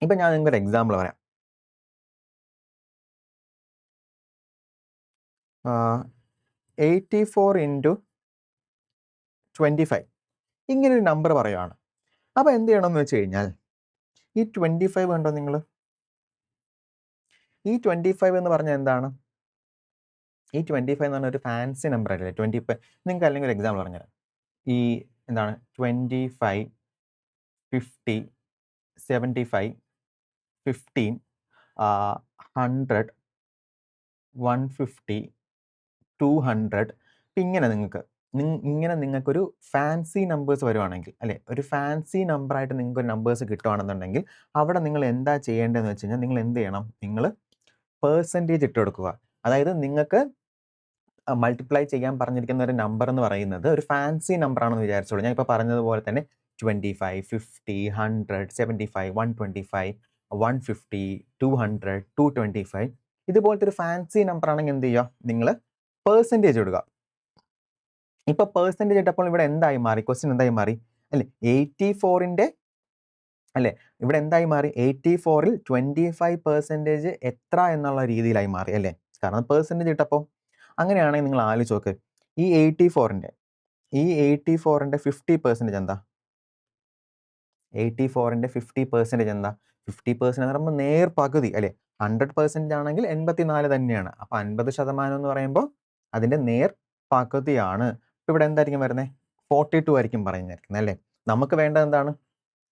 ഇപ്പം ഞാൻ നിങ്ങൾക്ക് ഒരു എക്സാമ്പിൾ പറയാം. 84 ഇൻറ്റു 25 ഇങ്ങനൊരു നമ്പർ പറയുകയാണ്. അപ്പോൾ എന്ത് ചെയ്യണമെന്ന് വെച്ച് കഴിഞ്ഞാൽ, ഈ 25 കണ്ടോ നിങ്ങൾ, ഈ 25 എന്ന് പറഞ്ഞാൽ എന്താണ്, ഈ 25 എന്ന് പറഞ്ഞാൽ ഒരു ഫാൻസി നമ്പർ അല്ലേ 25. നിങ്ങൾക്ക് അല്ലെങ്കിൽ ഒരു എക്സാമ്പിൾ പറഞ്ഞുതരാം. ഈ എന്താണ് 25 50 75 15 100 150 200 ഇങ്ങനെ ഇങ്ങനെ നിങ്ങൾക്കൊരു ഫാൻസി നമ്പേഴ്സ് വരുവാണെങ്കിൽ അല്ലേ, ഒരു ഫാൻസി നമ്പറായിട്ട് നിങ്ങൾക്ക് ഒരു നമ്പേഴ്സ് കിട്ടുകയാണെന്നുണ്ടെങ്കിൽ അവിടെ നിങ്ങൾ എന്താ ചെയ്യേണ്ടതെന്ന് വെച്ച് കഴിഞ്ഞാൽ, നിങ്ങൾ എന്ത് ചെയ്യണം, നിങ്ങൾ പെർസെൻറ്റേജ് ഇട്ട് കൊടുക്കുക. അതായത് നിങ്ങൾക്ക് മൾട്ടിപ്ലൈ ചെയ്യാൻ പറഞ്ഞിരിക്കുന്ന ഒരു നമ്പർ എന്ന് പറയുന്നത് ഒരു ഫാൻസി നമ്പർ ആണെന്ന് വിചാരിച്ചോളൂ. ഞാൻ ഇപ്പോൾ പറഞ്ഞതുപോലെ തന്നെ 25 50 100 75 125 150 200 225 ഇതുപോലത്തെ ഒരു ഫാൻസി നമ്പർ ആണെങ്കിൽ എന്ത് ചെയ്യുക, നിങ്ങൾ പെർസെൻറ്റേജ് ഇടുക. ഇപ്പൊ പെർസെൻറ്റേജ് ഇട്ടപ്പോൾ ഇവിടെ എന്തായി മാറി, ക്വസ്റ്റ്യൻ എന്തായി മാറി അല്ലേ, 84ന്റെ അല്ലേ, ഇവിടെ എന്തായി മാറി, 84ൽ 25% എത്ര എന്നുള്ള രീതിയിലായി മാറി അല്ലേ, കാരണം പെർസെൻറ്റേജ് ഇട്ടപ്പോൾ. അങ്ങനെയാണെങ്കിൽ നിങ്ങൾ ആലോചിച്ച് നോക്ക്, ഈ 84ന്റെ 50% എന്താ, 84ന്റെ 50% എന്താ, 50% എന്ന് പറയുമ്പോൾ നേർ പകുതി അല്ലേ. 100% ആണെങ്കിൽ 84 തന്നെയാണ്. അപ്പോൾ 50% എന്ന് പറയുമ്പോൾ അതിൻ്റെ നേർ പകുതിയാണ്. ഇപ്പം ഇവിടെ എന്തായിരിക്കും വരുന്നത്, 42 ആയിരിക്കും പറഞ്ഞിരിക്കുന്നത് അല്ലേ. നമുക്ക് വേണ്ടത് എന്താണ്,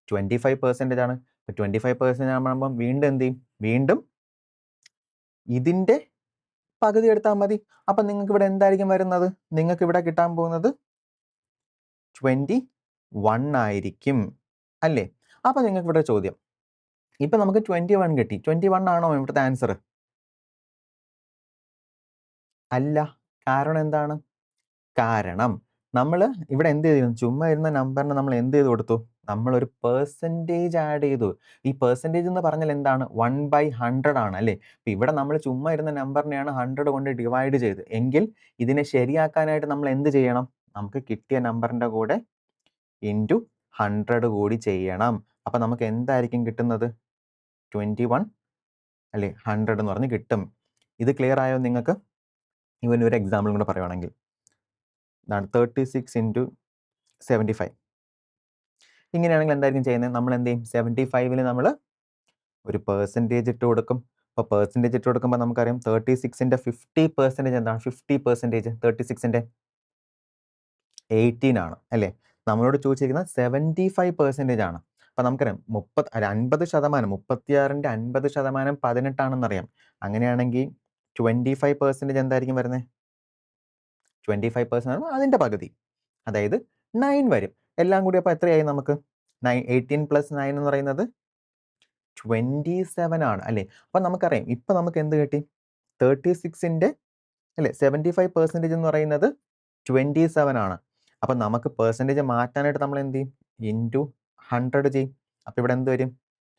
25% ആണ്. ഇപ്പോൾ 25% ആകുമ്പോൾ വീണ്ടും എന്ത് ചെയ്യും, വീണ്ടും ഇതിൻ്റെ പകുതി എടുത്താൽ മതി. അപ്പം നിങ്ങൾക്ക് ഇവിടെ എന്തായിരിക്കും വരുന്നത്, നിങ്ങൾക്ക് ഇവിടെ കിട്ടാൻ പോകുന്നത് 21 ആയിരിക്കും അല്ലേ. അപ്പം നിങ്ങൾക്ക് ഇവിടെ ചോദ്യം, ഇപ്പം നമുക്ക് 21 കിട്ടി, 21 ആണോ ഇവിടുത്തെ ആൻസർ? അല്ല. കാരണം എന്താണ്, കാരണം നമ്മൾ ഇവിടെ എന്ത് ചെയ്തു, ചുമ്മാ ഇരുന്ന നമ്പറിന് നമ്മൾ എന്ത് ചെയ്ത് കൊടുത്തു, നമ്മളൊരു പെർസെൻറ്റേജ് ആഡ് ചെയ്തു. ഈ പെർസെൻറ്റേജ് എന്ന് പറഞ്ഞാൽ എന്താണ്, 1/100 ആണ് അല്ലേ. അപ്പം ഇവിടെ നമ്മൾ ചുമ്മാ ഇരുന്ന നമ്പറിനെയാണ് 100 കൊണ്ട് ഡിവൈഡ് ചെയ്ത്. എങ്കിൽ ഇതിനെ ശരിയാക്കാനായിട്ട് നമ്മൾ എന്ത് ചെയ്യണം, നമുക്ക് കിട്ടിയ നമ്പറിൻ്റെ കൂടെ ഇൻറ്റു 100 കൂടി ചെയ്യണം. അപ്പം നമുക്ക് എന്തായിരിക്കും കിട്ടുന്നത്? 21 അല്ലേ 100 എന്ന് പറഞ്ഞ് കിട്ടും. ഇത് ക്ലിയർ ആയോ നിങ്ങൾക്ക്? ഇവൻ ഒരു എക്സാമ്പിളും കൂടെ പറയുവാണെങ്കിൽ 36 ഇൻറ്റു 75. ഇങ്ങനെയാണെങ്കിൽ എന്തായിരിക്കും ചെയ്യുന്നത്? നമ്മൾ എന്ത് ചെയ്യും? 75ൽ നമ്മൾ ഒരു പെർസെൻറ്റേജ് ഇട്ട് കൊടുക്കും. അപ്പോൾ പെർസെൻറ്റേജ് ഇട്ട് കൊടുക്കുമ്പോൾ നമുക്കറിയാം 36ൻ്റെ 50% എന്താണ്? 50% 36ൻ്റെ 18 ആണ് അല്ലേ? നമ്മളോട് ചോദിച്ചിരിക്കുന്നത് 75% ആണ്. അപ്പം നമുക്കറിയാം 50%, 36ൻ്റെ 50% 18 ആണെന്നറിയാം. അങ്ങനെയാണെങ്കിൽ 25% എന്തായിരിക്കും വരുന്നത്? 25% അതിൻ്റെ പകുതി, അതായത് 9 വരും. എല്ലാം കൂടി അപ്പോൾ എത്രയായി നമുക്ക്? 18 + 9 എന്ന് പറയുന്നത് 27 ആണ് അല്ലേ? അപ്പം നമുക്കറിയാം ഇപ്പം നമുക്ക് എന്ത് കിട്ടി? 36ൻ്റെ അല്ലേ 75% എന്ന് പറയുന്നത് 27 ആണ്. അപ്പം നമുക്ക് പെർസെൻറ്റേജ് മാറ്റാനായിട്ട് നമ്മൾ എന്ത് ചെയ്യും? ഇൻറ്റു 100 ചെയ്യും. അപ്പോൾ ഇവിടെ എന്ത് വരും?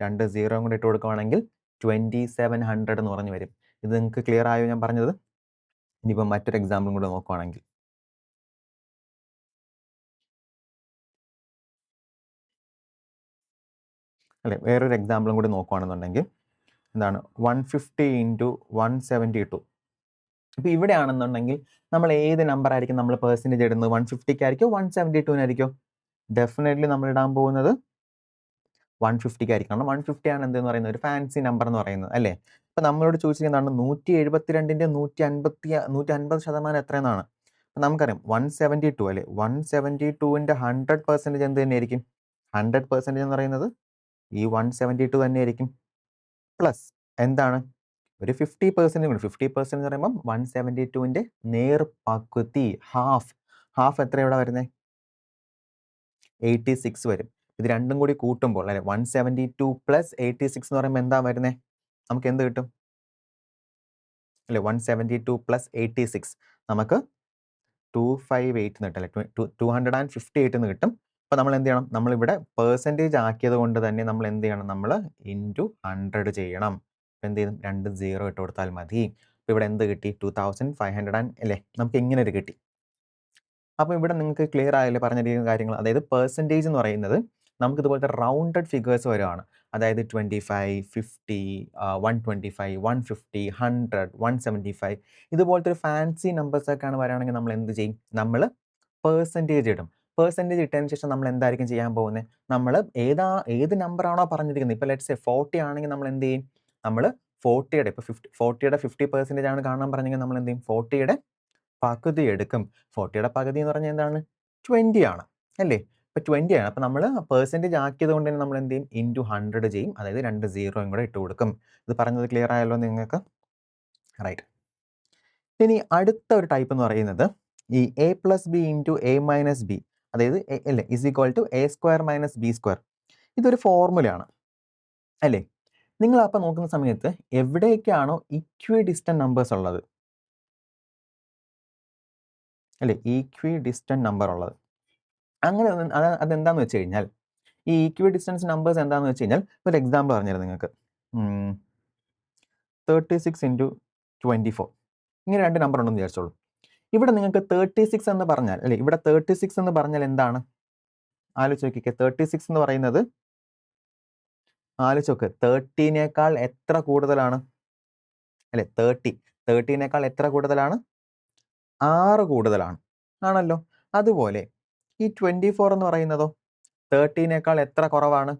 2 0 കൂടി ഇട്ട് കൊടുക്കുകയാണെങ്കിൽ 2700 എന്ന് പറഞ്ഞ് വരും. ഇത് നിങ്ങൾക്ക് ക്ലിയർ ആയോ ഞാൻ പറഞ്ഞത്? ഇനിയിപ്പം മറ്റൊരു എക്സാമ്പിളും കൂടെ നോക്കുകയാണെങ്കിൽ അല്ലേ, വേറൊരു എക്സാമ്പിളും കൂടി നോക്കുകയാണെന്നുണ്ടെങ്കിൽ എന്താണ് 150 ഇൻറ്റു 172. ഇപ്പോൾ ഇവിടെ ആണെന്നുണ്ടെങ്കിൽ നമ്മൾ ഏത് നമ്പർ ആയിരിക്കും നമ്മൾ പെർസെൻറ്റേജ് ഇടുന്നത്? 150 ആയിരിക്കും 172 ഡെഫിനറ്റ്ലി നമ്മൾ ഇടാൻ പോകുന്നത് 150 ആയിരിക്കും. കാരണം 150 ആണ് എന്തെന്ന് പറയുന്നത് ഒരു ഫാൻസി നമ്പർ എന്ന് പറയുന്നത് അല്ലേ? അപ്പോൾ നമ്മളോട് ചോദിച്ചിരിക്കുന്നതാണ് 172ൻ്റെ 150% എത്രയെന്നാണ്. അപ്പം നമുക്കറിയാം 172 അല്ലേ? 172ൻ്റെ 100% എന്ത് തന്നെയായിരിക്കും? 100% എന്ന് പറയുന്നത് ഈ 172 തന്നെയായിരിക്കും. പ്ലസ് എന്താണ്? ഒരു 50% കൂടി. 50% എന്ന് പറയുമ്പം 172ൻ്റെ നേർപകുതി, ഹാഫ് എത്ര ഇവിടെ വരുന്നത്? 86 വരും. ഇത് രണ്ടും കൂടി കൂട്ടുമ്പോൾ അല്ലെ 172 + 86 എന്ന് പറയുമ്പോൾ എന്താ വരുന്നത്? നമുക്ക് എന്ത് കിട്ടും? അല്ലെ 172 + 86 നമുക്ക് 258 എന്ന് കിട്ടും അല്ലെ 258 എന്ന് കിട്ടും. അപ്പോൾ നമ്മൾ എന്ത് ചെയ്യണം? നമ്മളിവിടെ പെർസെൻറ്റേജ് ആക്കിയത് കൊണ്ട് തന്നെ നമ്മൾ എന്ത് ചെയ്യണം? നമ്മൾ ഇൻറ്റു 100 ചെയ്യണം. എന്ത് ചെയ്യും? 2 0 ഇട്ട് കൊടുത്താൽ മതി. അപ്പോൾ ഇവിടെ എന്ത് കിട്ടി? 2500 അല്ലേ? നമുക്ക് ഇങ്ങനെ ഒരു കിട്ടി. അപ്പോൾ ഇവിടെ നിങ്ങൾക്ക് ക്ലിയർ ആയല്ലേ പറഞ്ഞിരിക്കുന്ന കാര്യങ്ങൾ? അതായത് പെർസെൻറ്റേജ് എന്ന് പറയുന്നത് നമുക്ക് ഇതുപോലത്തെ റൗണ്ടഡ് ഫിഗേഴ്സ് വരുവാണ്. അതായത് 25, 50, 125, 150, 100, 175 ഇതുപോലത്തെ ഒരു ഫാൻസി നമ്പേഴ്സൊക്കെയാണ് വരികയാണെങ്കിൽ നമ്മൾ എന്ത് ചെയ്യും? നമ്മൾ പെർസെൻറ്റേജ് ഇടും. പെർസെൻറ്റേജ് ഇട്ടതിന് ശേഷം നമ്മൾ എന്തായിരിക്കും ചെയ്യാൻ പോകുന്നത്? നമ്മൾ ഏത് നമ്പറാണോ പറഞ്ഞിരിക്കുന്നത്, ഇപ്പോൾ ലെറ്റ്സ് സേ 40 ആണെങ്കിൽ നമ്മൾ എന്ത് ചെയ്യും? നമ്മൾ 40യുടെ ഇപ്പോൾ 40യുടെ 50% ആണ് കാണാൻ പറഞ്ഞെങ്കിൽ നമ്മൾ എന്ത് ചെയ്യും? 40യുടെ പകുതി എടുക്കും. 40യുടെ പകുതി എന്ന് പറഞ്ഞാൽ എന്താണ്? 20 ആണ് അല്ലേ? ഇപ്പോൾ 20 ആണ്. അപ്പോൾ നമ്മൾ പെർസെൻറ്റേജ് ആക്കിയത് കൊണ്ട് തന്നെ നമ്മൾ എന്ത് ചെയ്യും? ഇൻറ്റു 100 ചെയ്യും. അതായത് 2 0യും കൂടെ ഇട്ട് കൊടുക്കും. ഇത് പറഞ്ഞത് ക്ലിയർ ആയല്ലോ നിങ്ങൾക്ക്? റൈറ്റ്. ഇനി അടുത്ത ഒരു ടൈപ്പ് എന്ന് പറയുന്നത് ഈ a + b into a - b, അതായത് അല്ലേ = a² - b². ഇതൊരു ഫോർമുലയാണ് അല്ലേ? നിങ്ങൾ അപ്പോൾ നോക്കുന്ന സമയത്ത് എവിടെയൊക്കെയാണോ ഇക്വി ഡിസ്റ്റന്റ് നമ്പേഴ്സ് ഉള്ളത് അല്ലേ, ഈക്വി ഡിസ്റ്റന്റ് നമ്പർ ഉള്ളത്, അങ്ങനെ അതെന്താണെന്ന് വെച്ച് കഴിഞ്ഞാൽ ഈ ഈക്വി ഡിസ്റ്റൻസ് നമ്പേഴ്സ് എന്താണെന്ന് വെച്ച് കഴിഞ്ഞാൽ ഒരു എക്സാമ്പിൾ പറഞ്ഞുതരാം നിങ്ങൾക്ക്. 36 ഇൻറ്റു 24 ഇങ്ങനെ രണ്ട് നമ്പർ ഉണ്ടെന്ന് വിചാരിച്ചോളൂ. ഇവിടെ നിങ്ങൾക്ക് 36 എന്ന് പറഞ്ഞാൽ അല്ലേ, ഇവിടെ 36 എന്ന് പറഞ്ഞാൽ എന്താണ്? ആലോചിച്ച് നോക്കിക്കേ. 36 എന്ന് പറയുന്നത് ആലോചിച്ച് നോക്ക്, 30നേക്കാൾ എത്ര കൂടുതലാണ് അല്ലേ? 30നേക്കാൾ എത്ര കൂടുതലാണ്? 6 കൂടുതലാണ് ആണല്ലോ. അതുപോലെ ഈ 24 എന്ന് പറയുന്നതോ 30നേക്കാൾ എത്ര കുറവാണ്?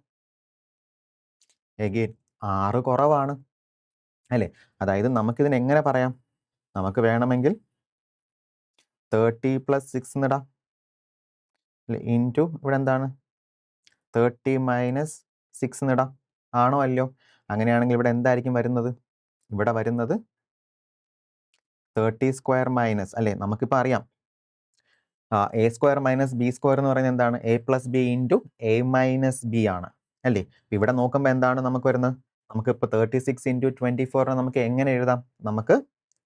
എഗെയിൻ 6 കുറവാണ് അല്ലേ? അതായത് നമുക്കിതിനെ എങ്ങനെ പറയാം? നമുക്ക് വേണമെങ്കിൽ 30 + 6 എന്നിടാം അല്ലേ, ഇൻറ്റു ഇവിടെ എന്താണ് 30 - 6 എന്നിടാം. ആണോ അല്ലയോ? അങ്ങനെയാണെങ്കിൽ ഇവിടെ എന്തായിരിക്കും വരുന്നത്? ഇവിടെ വരുന്നത് 30² - അല്ലേ, നമുക്കിപ്പോൾ അറിയാം a² - b² എന്ന് പറയുന്നത് എന്താണ്? a + b into a - b ആണ് അല്ലേ? ഇവിടെ നോക്കുമ്പോൾ എന്താണ് നമുക്ക് വരുന്നത്? നമുക്കിപ്പോൾ 36 ഇൻറ്റു 24 നമുക്ക് എങ്ങനെ എഴുതാം? നമുക്ക്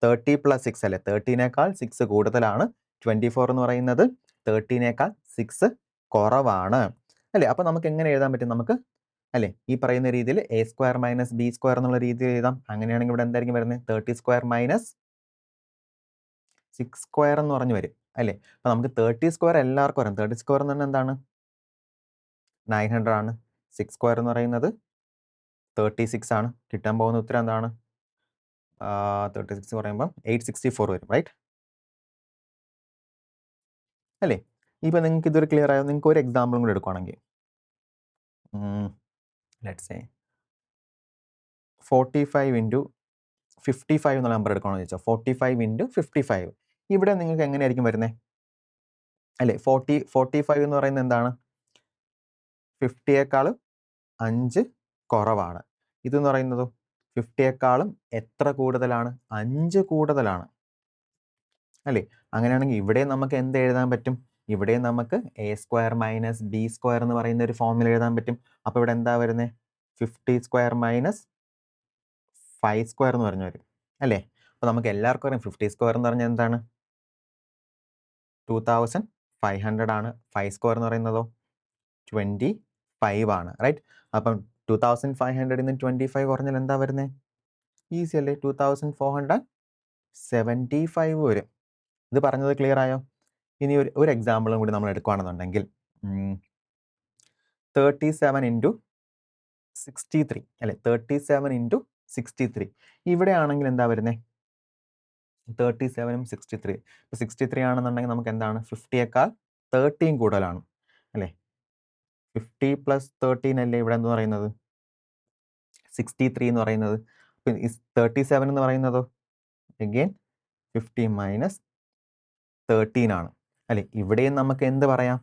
30 + 6 അല്ലേ, 30നേക്കാൾ 6 കൂടുതലാണ്. 24 എന്ന് പറയുന്നത് 30നേക്കാൾ 6 കുറവാണ് അല്ലേ? അപ്പോൾ നമുക്ക് എങ്ങനെ എഴുതാൻ പറ്റും? നമുക്ക് അല്ലേ ഈ പറയുന്ന രീതിയിൽ a² - b² എന്നുള്ള രീതിയിൽ എഴുതാം. അങ്ങനെയാണെങ്കിൽ ഇവിടെ എന്തായിരിക്കും വരുന്നത്? 30² - 6² എന്ന് പറഞ്ഞു വരും അല്ലേ? അപ്പോൾ നമുക്ക് 30² എല്ലാവർക്കും അറിയാം. 30² എന്ന് പറഞ്ഞാൽ എന്താണ്? 900 ആണ്. 6 സ്ക്വയർ എന്ന് പറയുന്നത് 36 ആണ്. കിട്ടാൻ പോകുന്ന ഉത്തരം എന്താണ്? 36 പറയുമ്പം 864 വരും, റൈറ്റ് അല്ലേ? ഇപ്പം നിങ്ങൾക്ക് ഇതൊരു ക്ലിയർ ആയോ? നിങ്ങൾക്ക് ഒരു എക്സാമ്പിളും കൂടെ എടുക്കുകയാണെങ്കിൽ ലെറ്റ്സ് സേ 45 ഇൻറ്റു 55 എന്നുള്ള നമ്പർ എടുക്കണമെന്ന് ചോദിച്ചാൽ 45 ഇൻറ്റു 55 ഇവിടെ നിങ്ങൾക്ക് എങ്ങനെയായിരിക്കും വരുന്നത്? അല്ലേ 45 എന്ന് പറയുന്നത് എന്താണ്? 50യേക്കാളും 5 കുറവാണ്. ഇതെന്ന് പറയുന്നതോ 50യേക്കാളും എത്ര കൂടുതലാണ്? 5 കൂടുതലാണ് അല്ലേ? അങ്ങനെയാണെങ്കിൽ ഇവിടെ നമുക്ക് എന്ത് എഴുതാൻ പറ്റും? ഇവിടെ നമുക്ക് A square minus b square എന്ന് പറയുന്ന ഒരു ഫോമിൽ എഴുതാൻ പറ്റും. അപ്പോൾ ഇവിടെ എന്താ വരുന്നത്? 50 സ്ക്വയർ മൈനസ് 5 സ്ക്വയർ എന്ന് പറഞ്ഞു വരും അല്ലേ? അപ്പോൾ നമുക്ക് എല്ലാവർക്കും അറിയാം 50 സ്ക്വയർ എന്ന് പറഞ്ഞാൽ എന്താണ്? 2500 ആണ്. 5 സ്ക്വയർ എന്ന് പറയുന്നതോ 25 ആണ്, റൈറ്റ്? അപ്പം 2500 നിന്ന് 25 കുറഞ്ഞാൽ എന്താ വരുന്നത്? ഈസി അല്ലേ? 2475 വരും. ഇത് പറഞ്ഞത് ക്ലിയർ ആയോ? ഇനി ഒരു എക്സാമ്പിളും കൂടി നമ്മൾ എടുക്കുകയാണെന്നുണ്ടെങ്കിൽ 37 ഇൻറ്റു 63 അല്ലേ? 37 ഇൻറ്റു 63 ഇവിടെ ആണെങ്കിൽ എന്താ വരുന്നത്? 37ഉം 63 ഇപ്പോൾ 63 ആണെന്നുണ്ടെങ്കിൽ നമുക്ക് എന്താണ്? 50യേക്കാൾ 13 കൂടുതലാണ് അല്ലേ? 50 പ്ലസ് 13 അല്ലേ ഇവിടെ എന്ന് പറയുന്നത്? 63 എന്ന് പറയുന്നത്. അപ്പം ഈ 37 എന്ന് പറയുന്നതോ അഗെയിൻ 50 മൈനസ് 13 ആണ് അല്ലേ? ഇവിടെയും നമുക്ക് എന്ത് പറയാം?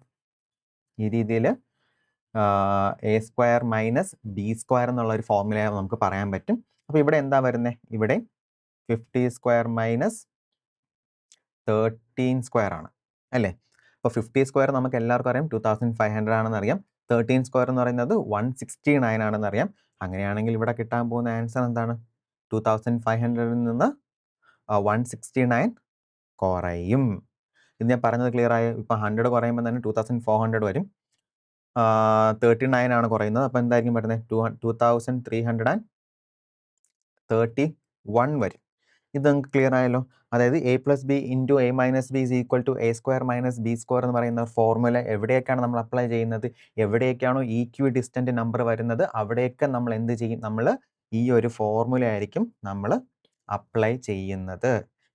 ഈ രീതിയിൽ A square minus b square എന്നുള്ള ഒരു ഫോർമുല നമുക്ക് പറയാൻ പറ്റും. അപ്പോൾ ഇവിടെ എന്താ വരുന്നത്? ഇവിടെ 50 സ്ക്വയർ മൈനസ് 13 സ്ക്വയർ ആണ് അല്ലേ? അപ്പോൾ 50 സ്ക്വയർ നമുക്ക് എല്ലാവർക്കും അറിയാം 2500 ആണെന്ന് അറിയാം. 13 സ്ക്വയർ എന്ന് പറയുന്നത് 169 ആണെന്ന് അറിയാം. അങ്ങനെയാണെങ്കിൽ ഇവിടെ കിട്ടാൻ പോകുന്ന ആൻസർ എന്താണ്? 2500ൽ നിന്ന് 169 കുറയും. ഇത് ഞാൻ പറഞ്ഞത് ക്ലിയർ ആയോ? ഇപ്പം 100 കുറയുമ്പോൾ തന്നെ 2400 വരും. 39 ആണ് കുറയുന്നത്. അപ്പോൾ എന്തായിരിക്കും വരുന്നത്? 2331 വരും. ഇത് നിങ്ങൾക്ക് ക്ലിയർ ആയല്ലോ? അതായത് a plus b into a minus b is equal to a square minus b square എന്ന് പറയുന്ന ഫോർമുല എവിടെയൊക്കെയാണ് നമ്മൾ അപ്ലൈ ചെയ്യുന്നത്? എവിടെയൊക്കെയാണോ ഈക്വി ഡിസ്റ്റൻറ്റ് നമ്പർ വരുന്നത് അവിടെയൊക്കെ നമ്മൾ എന്ത് ചെയ്യും? നമ്മൾ ഈ ഒരു ഫോർമുല ആയിരിക്കും നമ്മൾ അപ്ലൈ ചെയ്യുന്നത്.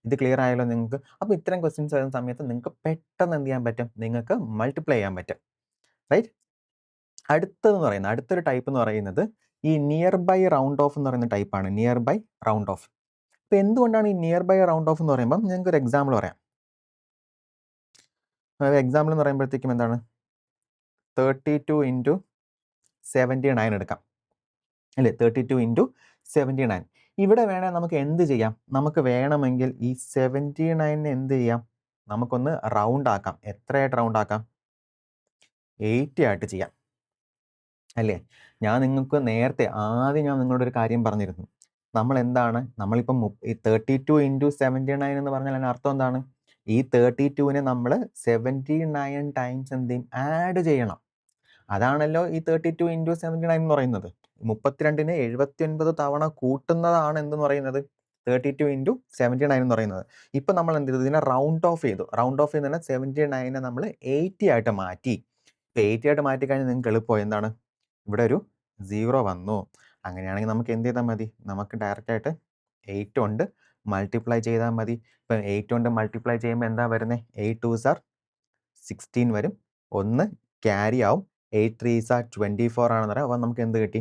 ഇത് ക്ലിയർ ആയല്ലോ നിങ്ങൾക്ക്? അപ്പോൾ ഇത്തരം ക്വസ്റ്റ്യൻസ് വരുന്ന സമയത്ത് നിങ്ങൾക്ക് പെട്ടെന്ന് എന്ത് ചെയ്യാൻ പറ്റും? നിങ്ങൾക്ക് മൾട്ടിപ്ലൈ ചെയ്യാൻ പറ്റും, റൈറ്റ്? അടുത്തൊരു ടൈപ്പ് എന്ന് പറയുന്നത് ഈ നിയർ ബൈ റൗണ്ട് ഓഫ് എന്ന് പറയുന്ന ടൈപ്പാണ്. Near by round off. അപ്പോൾ എന്തുകൊണ്ടാണ് ഈ നിയർ ബൈ റൗണ്ട് ഓഫ് എന്ന് പറയുമ്പം ഞങ്ങൾക്ക് ഒരു എക്സാമ്പിൾ പറയാം. എക്സാമ്പിൾ എന്ന് പറയുമ്പോഴത്തേക്കും എന്താണ്? 32 ഇൻറ്റു 79 എടുക്കാം അല്ലേ? 32 ഇൻറ്റു 79 ഇവിടെ വേണേൽ നമുക്ക് എന്ത് ചെയ്യാം? നമുക്ക് വേണമെങ്കിൽ ഈ 79 എന്ത് ചെയ്യാം? നമുക്കൊന്ന് റൗണ്ട് ആക്കാം. എത്രയായിട്ട് റൗണ്ട് ആക്കാം? 80 ആയിട്ട് ചെയ്യാം അല്ലേ? ഞാൻ നിങ്ങൾക്ക് നേരത്തെ ആദ്യം ഞാൻ നിങ്ങളോട് ഒരു കാര്യം പറഞ്ഞിരുന്നു. നമ്മൾ എന്താണ്? നമ്മളിപ്പം ഈ 32 ഇൻറ്റു 79 എന്ന് പറഞ്ഞാൽ അതിന് അർത്ഥം എന്താണ്? ഈ 32നെ നമ്മൾ 79 ടൈംസ് എന്ത് ചെയ്യും? ആഡ് ചെയ്യണം. അതാണല്ലോ ഈ 32 ഇൻറ്റു 79 എന്ന് പറയുന്നത്. 32നെ 79 തവണ കൂട്ടുന്നതാണ് എന്തെന്ന് പറയുന്നത്? 32 ഇൻറ്റു 79 എന്ന് പറയുന്നത്. ഇപ്പം നമ്മൾ എന്ത് ചെയ്തു? ഇതിനെ റൗണ്ട് ഓഫ് ചെയ്തു. റൗണ്ട് ഓഫ് ചെയ്ത് തന്നെ 79നെ നമ്മൾ 80 ആയിട്ട് മാറ്റി. ഇപ്പോൾ 80 ആയിട്ട് മാറ്റിക്കഴിഞ്ഞാൽ നിങ്ങൾക്ക് എളുപ്പമായി. എന്താണ്? ഇവിടെ ഒരു 0 വന്നു. അങ്ങനെയാണെങ്കിൽ നമുക്ക് എന്ത് ചെയ്താൽ മതി? നമുക്ക് ഡയറക്റ്റായിട്ട് 8 കൊണ്ട് മൾട്ടിപ്ലൈ ചെയ്താൽ മതി. ഇപ്പം 8 കൊണ്ട് മൾട്ടിപ്ലൈ ചെയ്യുമ്പോൾ എന്താ വരുന്നത്? 8 2s are 16 വരും. 1 ക്യാരി ആവും. 8 3s are 24 ആണെന്ന് പറയാം. അപ്പോൾ നമുക്ക് എന്ത് കിട്ടി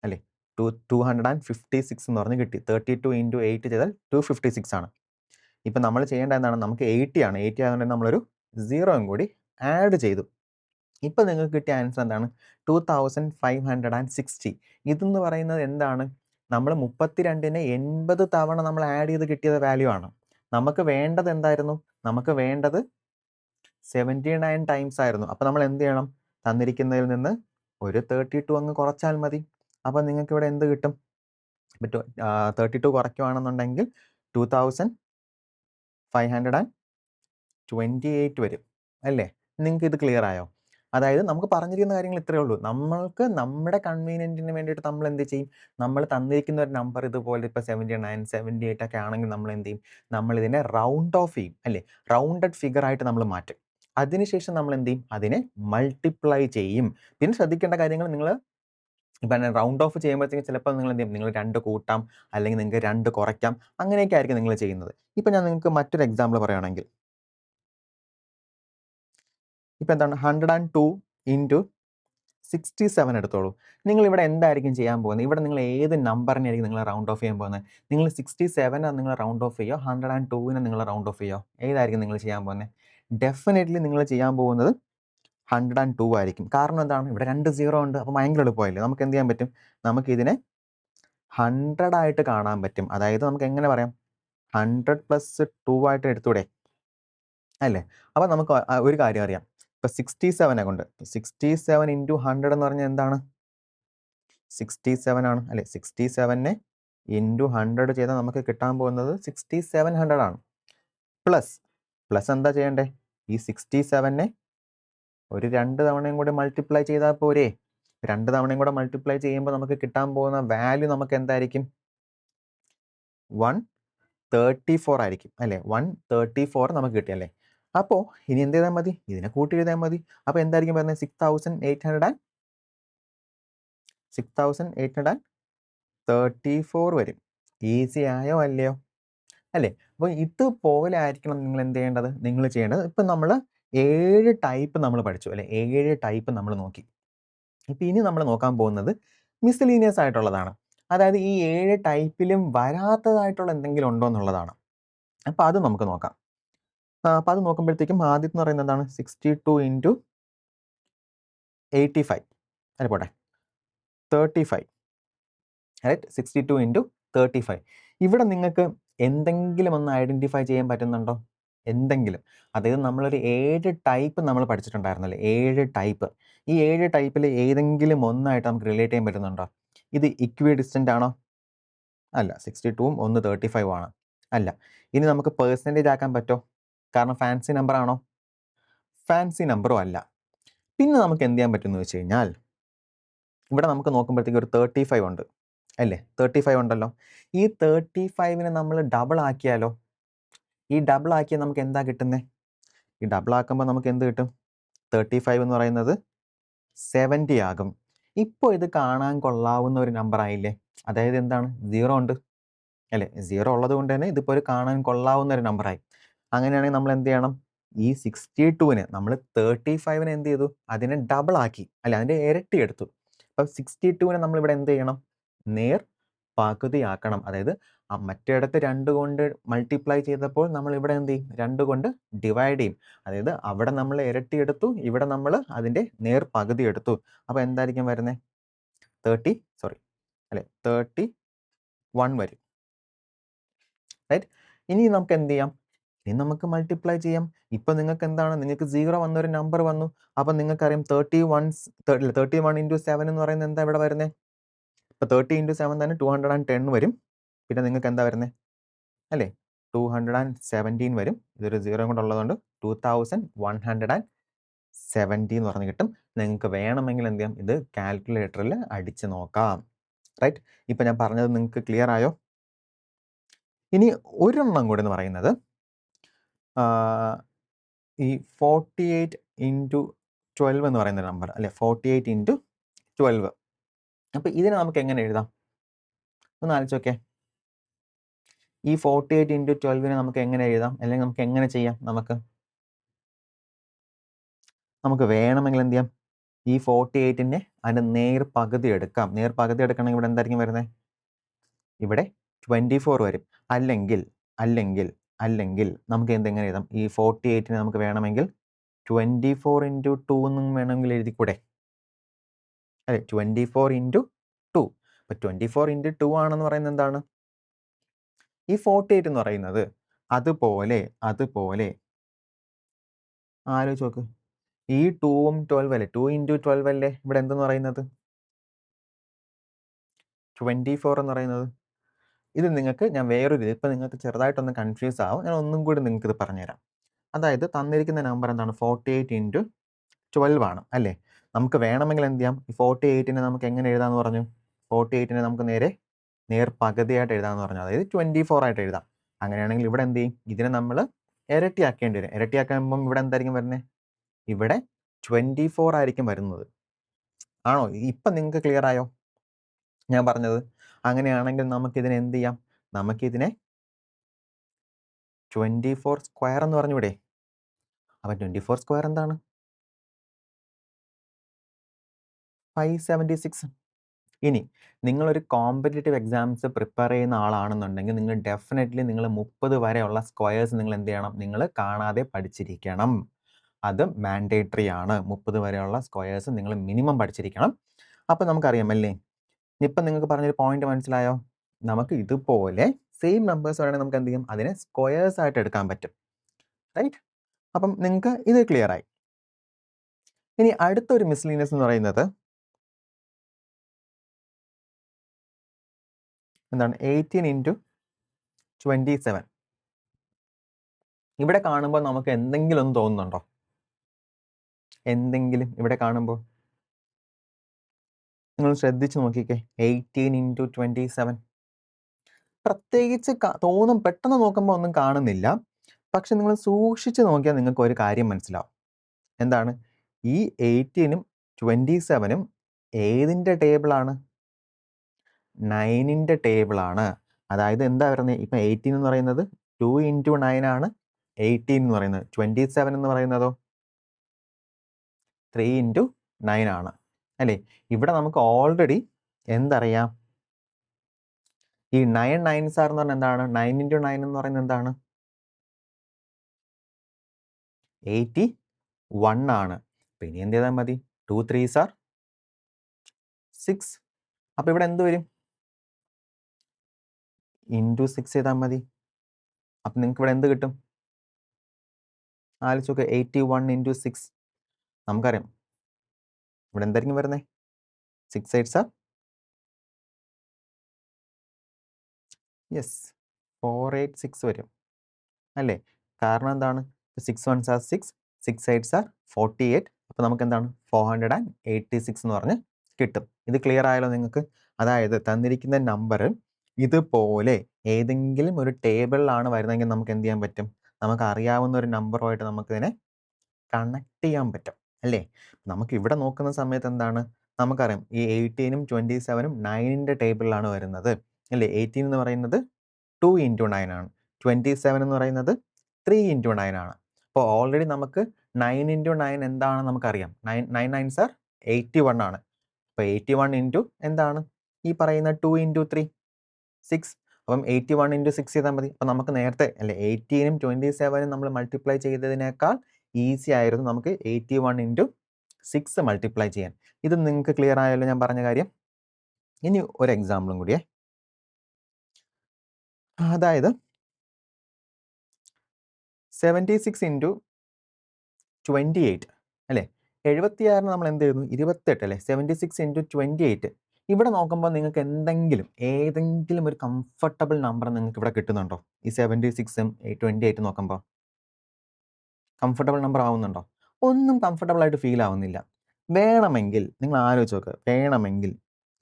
അല്ലേ? 256 എന്ന് പറഞ്ഞ് കിട്ടി. 32 ഇൻറ്റു 8 ചെയ്താൽ 256 ആണ്. ഇപ്പം നമ്മൾ ചെയ്യേണ്ട എന്താണ്? നമുക്ക് 80 ആണ്. 80 ആയതുകൊണ്ട് നമ്മളൊരു 0 കൂടി ആഡ് ചെയ്തു. ഇപ്പം നിങ്ങൾക്ക് കിട്ടിയ ആൻസർ എന്താണ്? 2560. ഇതെന്ന് പറയുന്നത് എന്താണ്? നമ്മൾ 32നെ 80 തവണ നമ്മൾ ആഡ് ചെയ്ത് കിട്ടിയത് വാല്യൂ ആണ്. നമുക്ക് വേണ്ടത് എന്തായിരുന്നു? നമുക്ക് വേണ്ടത് 79 ടൈംസ് ആയിരുന്നു. അപ്പോൾ നമ്മൾ എന്ത് ചെയ്യണം? തന്നിരിക്കുന്നതിൽ നിന്ന് ഒരു 32 അങ്ങ് കുറച്ചാൽ മതി. അപ്പോൾ നിങ്ങൾക്ക് ഇവിടെ എന്ത് കിട്ടും? 32 കുറയ്ക്കുകയാണെന്നുണ്ടെങ്കിൽ 2528 വരും അല്ലേ? നിങ്ങൾക്ക് ഇത് ക്ലിയർ ആയോ? അതായത് നമുക്ക് പറഞ്ഞിരിക്കുന്ന കാര്യങ്ങൾ ഇത്രയേ ഉള്ളൂ. നമ്മൾക്ക് നമ്മുടെ കൺവീനിയൻറ്റിന് വേണ്ടിയിട്ട് നമ്മൾ എന്ത് ചെയ്യും? നമ്മൾ തന്നിരിക്കുന്ന ഒരു നമ്പർ ഇതുപോലെ ഇപ്പോൾ 79 78 ഒക്കെ ആണെങ്കിൽ നമ്മൾ എന്ത് ചെയ്യും? നമ്മൾ ഇതിനെ റൗണ്ട് ഓഫ് ചെയ്യും അല്ലേ? റൗണ്ടഡ് ഫിഗർ ആയിട്ട് നമ്മൾ മാറ്റും. അതിനുശേഷം നമ്മൾ എന്ത് ചെയ്യും? അതിനെ മൾട്ടിപ്ലൈ ചെയ്യും. പിന്നെ ശ്രദ്ധിക്കേണ്ട കാര്യങ്ങൾ നിങ്ങൾ ഇപ്പം റൗണ്ട് ഓഫ് ചെയ്യുമ്പോഴത്തേക്കും ചിലപ്പോൾ നിങ്ങൾ എന്ത് ചെയ്യും? നിങ്ങൾ 2 കൂട്ടാം, അല്ലെങ്കിൽ നിങ്ങൾക്ക് 2 കുറയ്ക്കാം. അങ്ങനെയൊക്കെ ആയിരിക്കും നിങ്ങൾ ചെയ്യുന്നത്. ഇപ്പം ഞാൻ നിങ്ങൾക്ക് മറ്റൊരു എക്സാമ്പിൾ പറയുകയാണെങ്കിൽ ഇപ്പം എന്താണ് 102 ഇൻറ്റു 67 എടുത്തോളൂ. നിങ്ങൾ ഇവിടെ എന്തായിരിക്കും ചെയ്യാൻ പോകുന്നത്? ഇവിടെ നിങ്ങൾ ഏത് നമ്പറിനെയായിരിക്കും നിങ്ങൾ റൗണ്ട് ഓഫ് ചെയ്യാൻ പോകുന്നത്? നിങ്ങൾ 67 നിങ്ങൾ റൗണ്ട് ഓഫ് ചെയ്യുമോ? 102 നിങ്ങൾ റൗണ്ട് ഓഫ് ചെയ്യുമോ? ഏതായിരിക്കും നിങ്ങൾ ചെയ്യാൻ പോകുന്നത്? ഡെഫിനറ്റ്ലി നിങ്ങൾ ചെയ്യാൻ പോകുന്നത് 102 ആയിരിക്കും. കാരണം എന്താണ്? ഇവിടെ 2 0 ഉണ്ട്. അപ്പോൾ ഭയങ്കര എളുപ്പമായില്ലേ? നമുക്ക് എന്ത് ചെയ്യാൻ പറ്റും? നമുക്കിതിനെ 100 ആയിട്ട് കാണാൻ പറ്റും. അതായത് നമുക്ക് എങ്ങനെ പറയാം? 100 പ്ലസ് 2 ആയിട്ട് എടുത്തൂടെ? അല്ലേ? അപ്പോൾ നമുക്ക് ഒരു കാര്യം അറിയാം. ഇപ്പോൾ 67 കൊണ്ട് 67 ഇൻറ്റു 100 എന്ന് പറഞ്ഞാൽ എന്താണ്? 67 ആണ് അല്ലേ? 67നെ ഇൻറ്റു 100 ചെയ്താൽ നമുക്ക് കിട്ടാൻ പോകുന്നത് 6700 ആണ്. പ്ലസ് എന്താ ചെയ്യേണ്ടേ? ഈ 67നെ ഒരു 2 തവണയും കൂടി മൾട്ടിപ്ലൈ ചെയ്താൽ പോരെ? 2 തവണയും കൂടെ മൾട്ടിപ്ലൈ ചെയ്യുമ്പോൾ നമുക്ക് കിട്ടാൻ പോകുന്ന വാല്യൂ നമുക്ക് എന്തായിരിക്കും? 134 ആയിരിക്കും അല്ലേ? 134 നമുക്ക് കിട്ടി അല്ലേ? അപ്പോൾ ഇനി എന്ത് ചെയ്താൽ മതി? ഇതിനെ കൂട്ടി എഴുതിയാൽ മതി. അപ്പോൾ എന്തായിരിക്കും വരുന്നത്? 6834 വരും. ഈസി ആയോ അല്ലയോ? അല്ലേ? അപ്പോൾ ഇതുപോലെ ആയിരിക്കണം നിങ്ങൾ എന്ത് ചെയ്യേണ്ടത്? നിങ്ങൾ ചെയ്യേണ്ടത്. ഇപ്പം നമ്മൾ 7 ടൈപ്പ് നമ്മൾ പഠിച്ചു അല്ലേ? 7 ടൈപ്പ് നമ്മൾ നോക്കി. ഇപ്പം ഇനി നമ്മൾ നോക്കാൻ പോകുന്നത് മിസ്സലീനിയസ് ആയിട്ടുള്ളതാണ്. അതായത് ഈ 7 ടൈപ്പിലും വരാത്തതായിട്ടുള്ള എന്തെങ്കിലും ഉണ്ടോ എന്നുള്ളതാണ്. അപ്പോൾ അത് നമുക്ക് നോക്കാം. അപ്പോൾ അത് നോക്കുമ്പോഴത്തേക്കും ആദ്യത്തെ എന്ന് പറയുന്നത് എന്താണ്? 62 ഇൻറ്റു 85 അല്ല പോട്ടെ 35 റൈറ്റ് 62 ഇൻറ്റു 35 ഇവിടെ നിങ്ങൾക്ക് എന്തെങ്കിലും ഒന്ന് ഐഡൻറ്റിഫൈ ചെയ്യാൻ പറ്റുന്നുണ്ടോ? എന്തെങ്കിലും. അതായത് നമ്മളൊരു 7 ടൈപ്പ് നമ്മൾ പഠിച്ചിട്ടുണ്ടായിരുന്നല്ലേ? 7 ടൈപ്പ്. ഈ 7 ടൈപ്പിൽ ഏതെങ്കിലും ഒന്നായിട്ട് നമുക്ക് റിലേറ്റ് ചെയ്യാൻ പറ്റുന്നുണ്ടോ? ഇത് ഇക്വി ഡിസ്റ്റൻ്റ് ആണോ? അല്ല. 62ഉം ഒന്ന് 35 ആണ്. അല്ല. ഇനി നമുക്ക് പെർസെൻറ്റേജ് ആക്കാൻ പറ്റുമോ? കാരണം ഫാൻസി നമ്പർ ആണോ? ഫാൻസി നമ്പറും അല്ല. പിന്നെ നമുക്ക് എന്ത് ചെയ്യാൻ പറ്റുമെന്ന് വെച്ച് കഴിഞ്ഞാൽ ഇവിടെ നമുക്ക് നോക്കുമ്പോഴത്തേക്ക് ഒരു 35 ഉണ്ട് അല്ലേ? 35 ഉണ്ടല്ലോ. ഈ 35നെ നമ്മൾ ഡബിൾ ആക്കിയാലോ? ഈ ഡബിൾ ആക്കിയാൽ നമുക്ക് എന്താ കിട്ടുന്നത്? ഈ ഡബിൾ ആക്കുമ്പോൾ നമുക്ക് എന്ത് കിട്ടും? 35 എന്ന് പറയുന്നത് 70 ആകും. ഇപ്പോൾ ഇത് കാണാൻ കൊള്ളാവുന്ന ഒരു നമ്പർ ആയില്ലേ? അതായത് എന്താണ്? 0 ഉണ്ട് അല്ലേ? 0 ഉള്ളത് കൊണ്ട് തന്നെ ഇതിപ്പോൾ ഒരു കാണാൻ കൊള്ളാവുന്ന ഒരു നമ്പറായി. അങ്ങനെയാണെങ്കിൽ നമ്മൾ എന്ത് ചെയ്യണം? ഈ 62നെ നമ്മൾ 35നെ എന്ത് ചെയ്തു? അതിനെ ഡബിൾ ആക്കി അല്ലെ? അതിൻ്റെ ഇരട്ടി എടുത്തു. അപ്പം 62നെ നമ്മളിവിടെ എന്ത് ചെയ്യണം? നേർ പകുതിയാക്കണം. അതായത് മറ്റേടത്ത് 2 കൊണ്ട് മൾട്ടിപ്ലൈ ചെയ്തപ്പോൾ നമ്മൾ ഇവിടെ എന്ത് ചെയ്യും? 2 കൊണ്ട് ഡിവൈഡ് ചെയ്യും. അതായത് അവിടെ നമ്മൾ ഇരട്ടി എടുത്തു, ഇവിടെ നമ്മൾ അതിൻ്റെ നേർ പകുതി എടുത്തു. അപ്പോൾ എന്തായിരിക്കും വരുന്നത്? 31 വരും. റൈറ്റ്? ഇനി നമുക്ക് എന്ത് ചെയ്യാം? ഇനി നമുക്ക് മൾട്ടിപ്ലൈ ചെയ്യാം. ഇപ്പം നിങ്ങൾക്ക് എന്താണ്? നിങ്ങൾക്ക് 0 വന്നൊരു നമ്പർ വന്നു. അപ്പം നിങ്ങൾക്കറിയാം 31 ഇൻറ്റു 7 എന്ന് പറയുന്നത് എന്താ ഇവിടെ വരുന്നത്? ഇപ്പോൾ 30 ഇൻറ്റു 7 തന്നെ 210 വരും. പിന്നെ നിങ്ങൾക്ക് എന്താ വരുന്നത്? അല്ലേ? 217 വരും. ഇതൊരു 0 കൂടെ ഉള്ളതുകൊണ്ട് 2170 എന്ന് പറഞ്ഞ് കിട്ടും. നിങ്ങൾക്ക് വേണമെങ്കിൽ എന്ത് ചെയ്യാം? ഇത് കാൽക്കുലേറ്ററിൽ അടിച്ച് നോക്കാം. റൈറ്റ്? ഇപ്പം ഞാൻ പറഞ്ഞത് നിങ്ങൾക്ക് ക്ലിയർ ആയോ? ഇനി ഒരെണ്ണം കൂടെ എന്ന് പറയുന്നത് ഈ 48 ഇൻറ്റു 12 എന്ന് പറയുന്ന നമ്പർ അല്ലെ? 48 ഇൻറ്റു 12. അപ്പോൾ ഇതിനെ നമുക്ക് എങ്ങനെ എഴുതാം? ഒന്ന് ആലോചിച്ച് നോക്കിയേ. ഈ 48 ഇൻറ്റു 12നെ നമുക്ക് എങ്ങനെ എഴുതാം? അല്ലെങ്കിൽ നമുക്ക് എങ്ങനെ ചെയ്യാം? നമുക്ക് വേണമെങ്കിൽ എന്ത് ചെയ്യാം? ഈ 48നെ അതിൻ്റെ നേർ പകുതി എടുക്കാം. നേർ പകുതി എടുക്കണമെങ്കിൽ ഇവിടെ എന്തായിരിക്കും വരുന്നത്? ഇവിടെ 24 വരും. അല്ലെങ്കിൽ നമുക്ക് എന്തെങ്ങനെ എഴുതാം? ഈ 48നെ നമുക്ക് വേണമെങ്കിൽ 24 ഇൻറ്റു 2 എന്നും വേണമെങ്കിൽ എഴുതിക്കൂടെ? അല്ലെ? 24 ഇൻറ്റു 2. അപ്പോൾ 24 ഇൻറ്റു 2 ആണെന്ന് പറയുന്നത് എന്താണ്? ഈ 48 എന്ന് പറയുന്നത് അതുപോലെ ആലോചിച്ച് നോക്ക്. ഈ 2ഉം 12 അല്ലേ? 2 ഇൻറ്റു 12 അല്ലേ ഇവിടെ എന്തെന്ന് പറയുന്നത്? 24 എന്ന് പറയുന്നത്. ഇത് നിങ്ങൾക്ക് ഞാൻ വേറൊരു ഇപ്പം നിങ്ങൾക്ക് ചെറുതായിട്ടൊന്ന് കൺഫ്യൂസ് ആവും. ഞാൻ ഒന്നും കൂടി നിങ്ങൾക്ക് ഇത് പറഞ്ഞുതരാം. അതായത് തന്നിരിക്കുന്ന നമ്പർ എന്താണ്? 48 ഇൻറ്റു 12 ആണ് അല്ലേ? നമുക്ക് വേണമെങ്കിൽ എന്ത് ചെയ്യാം? ഈ 48നെ നമുക്ക് എങ്ങനെ എഴുതാമെന്ന് പറഞ്ഞു? 48നെ നമുക്ക് നേർ പകുതിയായിട്ട് എഴുതാമെന്ന് പറഞ്ഞു. അതായത് 24 ആയിട്ട് എഴുതാം. അങ്ങനെയാണെങ്കിൽ ഇവിടെ എന്ത് ചെയ്യും? ഇതിനെ നമ്മൾ ഇരട്ടിയാക്കേണ്ടി വരും. ഇരട്ടിയാക്കുമ്പം ഇവിടെ എന്തായിരിക്കും വരുന്നത്? ഇവിടെ 24 ആയിരിക്കും വരുന്നത്. ആണോ? ഇപ്പം നിങ്ങൾക്ക് ക്ലിയർ ആയോ ഞാൻ പറഞ്ഞത്? അങ്ങനെയാണെങ്കിൽ നമുക്കിതിനെ എന്ത് ചെയ്യാം? നമുക്കിതിനെ 24 സ്ക്വയർ എന്ന് പറഞ്ഞൂടെ? അപ്പം 24 സ്ക്വയർ എന്താണ്? 576. ഇനി നിങ്ങളൊരു കോമ്പറ്റേറ്റീവ് എക്സാംസ് പ്രിപ്പയർ ചെയ്യുന്ന ആളാണെന്നുണ്ടെങ്കിൽ നിങ്ങൾ ഡെഫിനറ്റ്ലി നിങ്ങൾ 30 വരെയുള്ള സ്ക്വയേഴ്സ് നിങ്ങൾ എന്ത് ചെയ്യണം? നിങ്ങൾ കാണാതെ പഠിച്ചിരിക്കണം. അത് മാൻഡേറ്ററി ആണ്. 30 വരെയുള്ള സ്ക്വയേഴ്സ് നിങ്ങൾ മിനിമം പഠിച്ചിരിക്കണം. അപ്പം നമുക്കറിയാം അല്ലേ? ഇപ്പം നിങ്ങൾക്ക് പറഞ്ഞൊരു പോയിന്റ് മനസ്സിലായോ? നമുക്ക് ഇതുപോലെ സെയിം നമ്പേഴ്സ് വേണമെങ്കിൽ നമുക്ക് എന്ത് ചെയ്യും? അതിനെ സ്ക്വയേഴ്സ് ആയിട്ട് എടുക്കാൻ പറ്റും. റൈറ്റ്? അപ്പം നിങ്ങൾക്ക് ഇത് ക്ലിയർ ആയി. ഇനി അടുത്തൊരു മിസ്ലീനിയസ് എന്ന് പറയുന്നത് എന്താണ്? 18 ഇൻറ്റു 27. ഇവിടെ കാണുമ്പോൾ നമുക്ക് എന്തെങ്കിലും ഒന്ന് തോന്നുന്നുണ്ടോ? എന്തെങ്കിലും ഇവിടെ കാണുമ്പോൾ നിങ്ങൾ ശ്രദ്ധിച്ച് നോക്കിക്കേ. 18 ഇൻറ്റു 27. പ്രത്യേകിച്ച് തോന്നും, പെട്ടെന്ന് നോക്കുമ്പോൾ ഒന്നും കാണുന്നില്ല. പക്ഷെ നിങ്ങൾ സൂക്ഷിച്ച് നോക്കിയാൽ നിങ്ങൾക്ക് ഒരു കാര്യം മനസ്സിലാവും. എന്താണ്? ഈ 18ഉം 27ഉം ഏതിൻ്റെ ടേബിളാണ്? 9ൻ്റെ ടേബിളാണ്. അതായത് എന്താ പറയുന്നത്? ഇപ്പം 18 എന്ന് പറയുന്നത് 2 ഇൻറ്റു 9 ആണ്. 18 എന്ന് പറയുന്നത് 27 എന്ന് പറയുന്നതോ 3 ഇൻറ്റു 9 ആണ് അല്ലേ? ഇവിടെ നമുക്ക് ഓൾറെഡി എന്തറിയാം? ഈ 9 9s എന്ന് പറഞ്ഞാൽ എന്താണ്? 9 ഇൻറ്റു 9 എന്ന് പറയുന്നത് എന്താണ്? 81 ആണ്. അപ്പം ഇനി എന്ത് ചെയ്താൽ മതി? 2 3s are 6. അപ്പം ഇവിടെ എന്ത് വരും? ഇൻറ്റു 6 ചെയ്താൽ മതി. അപ്പം നിങ്ങൾക്ക് ഇവിടെ എന്ത് കിട്ടും? ആലോചിച്ച് നോക്കുക. 81 ഇൻറ്റു 6 നമുക്കറിയാം ഇവിടെ എന്തായിരിക്കും വരുന്നത്? 6 8s are യെസ് 486 വരും അല്ലേ? കാരണം എന്താണ്? 6 1s are 6, 6 8s are 48. അപ്പോൾ നമുക്ക് എന്താണ്? 486 എന്ന് പറഞ്ഞ് കിട്ടും. ഇത് ക്ലിയർ ആയാലോ നിങ്ങൾക്ക്? അതായത് തന്നിരിക്കുന്ന നമ്പർ ഇതുപോലെ ഏതെങ്കിലും ഒരു ടേബിളിലാണ് വരുന്നതെങ്കിൽ നമുക്ക് എന്ത് ചെയ്യാൻ പറ്റും? നമുക്ക് അറിയാവുന്ന ഒരു നമ്പറുമായിട്ട് നമുക്കിതിനെ കണക്ട് ചെയ്യാൻ പറ്റും അല്ലേ? നമുക്ക് ഇവിടെ നോക്കുന്ന സമയത്ത് എന്താണ്? നമുക്കറിയാം ഈ 18ഉം 27ഉം 9ൻ്റെ ടേബിളിലാണ് വരുന്നത് അല്ലേ? 18 എന്ന് പറയുന്നത് 2 ഇൻറ്റു 9 ആണ്. 27 എന്ന് പറയുന്നത് 3 ഇൻറ്റു 9 ആണ്. അപ്പോൾ ഓൾറെഡി നമുക്ക് 9 ഇൻറ്റു 9 എന്താണെന്ന് നമുക്കറിയാം. 9 9s are 81 ആണ്. അപ്പോൾ 81 ഇൻറ്റു എന്താണ്? ഈ പറയുന്ന 2 ഇൻറ്റു 3 6. അപ്പം 81 ഇൻറ്റു 6 ചെയ്താൽ മതി. അപ്പം നമുക്ക് നേരത്തെ അല്ലേ 18ഉം 27ഉം നമ്മൾ മൾട്ടിപ്ലൈ ചെയ്തതിനേക്കാൾ ഈസി ആയിരുന്നു നമുക്ക് 81 ഇൻറ്റു 6 മൾട്ടിപ്ലൈ ചെയ്യാൻ. ഇത് നിങ്ങൾക്ക് ക്ലിയർ ആയല്ലോ ഞാൻ പറഞ്ഞ കാര്യം? ഇനി ഒരു എക്സാമ്പിളും കൂടിയേ. അതായത് 76 ഇൻറ്റു 28 അല്ലേ? 76 നമ്മൾ എന്ത് ചെയ്യുന്നു? 28 അല്ലേ? 76 ഇൻറ്റു 28. ഇവിടെ നോക്കുമ്പോൾ നിങ്ങൾക്ക് ഏതെങ്കിലും ഒരു കംഫർട്ടബിൾ നമ്പർ നിങ്ങൾക്ക് ഇവിടെ കിട്ടുന്നുണ്ടോ? ഈ 76ഉം 28 നോക്കുമ്പോൾ കംഫർട്ടബിൾ നമ്പർ ആവുന്നുണ്ടോ? ഒന്നും കംഫർട്ടബിൾ ആയിട്ട് ഫീൽ ആവുന്നില്ല. വേണമെങ്കിൽ നിങ്ങൾ ആലോചിച്ച് നോക്ക്. വേണമെങ്കിൽ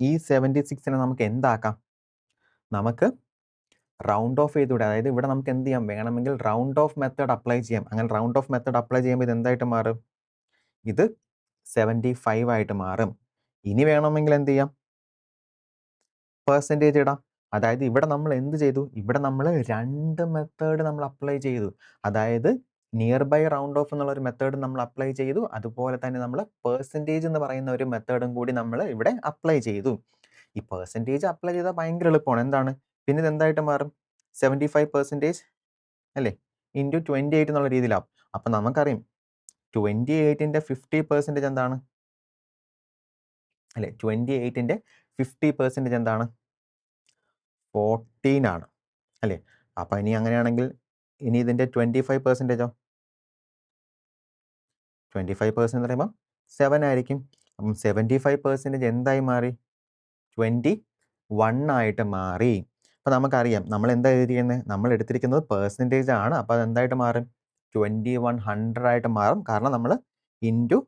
ഈ 76നെ നമുക്ക് എന്താക്കാം? നമുക്ക് റൗണ്ട് ഓഫ് ചെയ്തുകൂടെ? അതായത് ഇവിടെ നമുക്ക് എന്ത് ചെയ്യാം? വേണമെങ്കിൽ റൗണ്ട് ഓഫ് മെത്തേഡ് അപ്ലൈ ചെയ്യാം. അങ്ങനെ റൗണ്ട് ഓഫ് മെത്തേഡ് അപ്ലൈ ചെയ്യുമ്പോൾ ഇത് എന്തായിട്ട് മാറും? ഇത് 75 ആയിട്ട് മാറും. ഇനി വേണമെങ്കിൽ എന്ത് ചെയ്യാം? പെർസെൻറ്റേജ് ഇടാം. അതായത് ഇവിടെ നമ്മൾ എന്ത് ചെയ്തു? ഇവിടെ നമ്മൾ 2 മെത്തേഡ് നമ്മൾ അപ്ലൈ ചെയ്തു. അതായത് നിയർ ബൈ റൗണ്ട് ഓഫ് എന്നുള്ള ഒരു മെത്തേഡ് നമ്മൾ അപ്ലൈ ചെയ്തു. അതുപോലെ തന്നെ നമ്മൾ പെർസെൻറ്റേജ് എന്ന് പറയുന്ന ഒരു മെത്തേഡും കൂടി നമ്മൾ ഇവിടെ അപ്ലൈ ചെയ്തു. ഈ പെർസെൻറ്റേജ് അപ്ലൈ ചെയ്താൽ ഭയങ്കര എളുപ്പമാണ്. എന്താണ്? പിന്നെ ഇത് എന്തായിട്ട് മാറും? 75% അല്ലേ? ഇൻറ്റു 28 എന്നുള്ള രീതിയിലാവും. അപ്പം നമുക്കറിയാം 28ൻ്റെ 50% എന്താണ്? അല്ലേ? 28ൻ്റെ 50% എന്താണ്? 14 ആണ് അല്ലേ? അപ്പം ഇനി അങ്ങനെയാണെങ്കിൽ ഇനി ഇതിൻ്റെ 25%ഓ? 25% എന്ന് പറയുമ്പോൾ 7 ആയിരിക്കും. അപ്പം 75% എന്തായി മാറി? 21 ആയിട്ട് മാറി. അപ്പം നമുക്കറിയാം നമ്മൾ എന്താ എഴുതിയിരിക്കുന്നത്? നമ്മൾ എടുത്തിരിക്കുന്നത് പെർസെൻറ്റേജ് ആണ്. അപ്പോൾ അത് എന്തായിട്ട് മാറും? 2100 ആയിട്ട് മാറും. കാരണം നമ്മൾ ഇൻറ്റു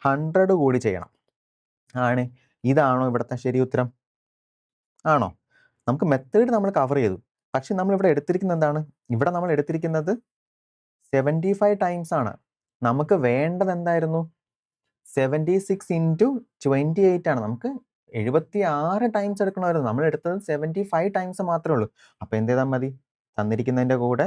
100 കൂടി ചെയ്യണം. ആണ്. ഇതാണോ ഇവിടുത്തെ ശരി ഉത്തരം? ആണോ? നമുക്ക് മെത്തേഡ് നമ്മൾ കവർ ചെയ്തു. പക്ഷെ നമ്മളിവിടെ എടുത്തിരിക്കുന്നത് എന്താണ്? ഇവിടെ നമ്മൾ എടുത്തിരിക്കുന്നത് 75 ടൈംസ് ആണ്. നമുക്ക് വേണ്ടത് എന്തായിരുന്നു? 76 ഇൻറ്റു 28 ആണ്. നമുക്ക് 76 ടൈംസ് എടുക്കണമായിരുന്നു. നമ്മൾ എടുത്തത് 75 ടൈംസ് മാത്രമേ ഉള്ളൂ. അപ്പോൾ എന്ത് ചെയ്താൽ മതി? തന്നിരിക്കുന്നതിൻ്റെ കൂടെ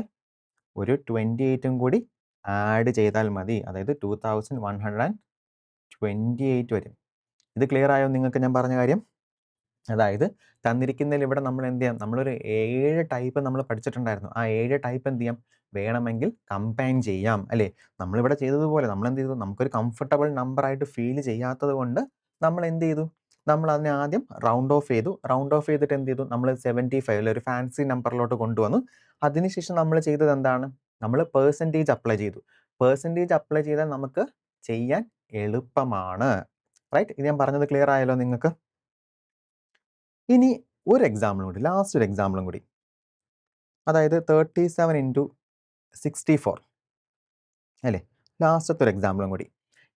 ഒരു 28ഉം കൂടി ആഡ് ചെയ്താൽ മതി. അതായത് 2128 വരും. ഇത് ക്ലിയർ ആയോ നിങ്ങൾക്ക് ഞാൻ പറഞ്ഞ കാര്യം? അതായത് തന്നിരിക്കുന്നതിൽ ഇവിടെ നമ്മൾ എന്ത് ചെയ്യാം? നമ്മളൊരു 7 ടൈപ്പ് നമ്മൾ പഠിച്ചിട്ടുണ്ടായിരുന്നു. ആ 7 ടൈപ്പ് എന്ത് ചെയ്യാം? വേണമെങ്കിൽ കമ്പൈൻ ചെയ്യാം അല്ലേ? നമ്മളിവിടെ ചെയ്തതുപോലെ നമ്മൾ എന്ത് ചെയ്തു? നമുക്കൊരു കംഫർട്ടബിൾ നമ്പർ ആയിട്ട് ഫീൽ ചെയ്യാത്തത് കൊണ്ട് നമ്മൾ എന്ത് ചെയ്തു? നമ്മൾ അതിനെ ആദ്യം റൗണ്ട് ഓഫ് ചെയ്തു. റൗണ്ട് ഓഫ് ചെയ്തിട്ട് എന്ത് ചെയ്തു? നമ്മൾ 75 ഒരു ഫാൻസി നമ്പറിലോട്ട് കൊണ്ടുവന്നു. അതിനുശേഷം നമ്മൾ ചെയ്തത് എന്താണ്? നമ്മൾ പെർസെൻറ്റേജ് അപ്ലൈ ചെയ്തു. പെർസെൻറ്റേജ് അപ്ലൈ ചെയ്താൽ നമുക്ക് ചെയ്യാൻ എളുപ്പമാണ്. റൈറ്റ്? ഇത് ഞാൻ പറഞ്ഞത് ക്ലിയർ ആയല്ലോ നിങ്ങൾക്ക്? ഇനി ഒരു എക്സാമ്പിളും കൂടി, ലാസ്റ്റ് ഒരു എക്സാമ്പിളും കൂടി. അതായത് 37 ഇൻറ്റു 64 അല്ലേ? ലാസ്റ്റത്തെ ഒരു എക്സാമ്പിളും കൂടി.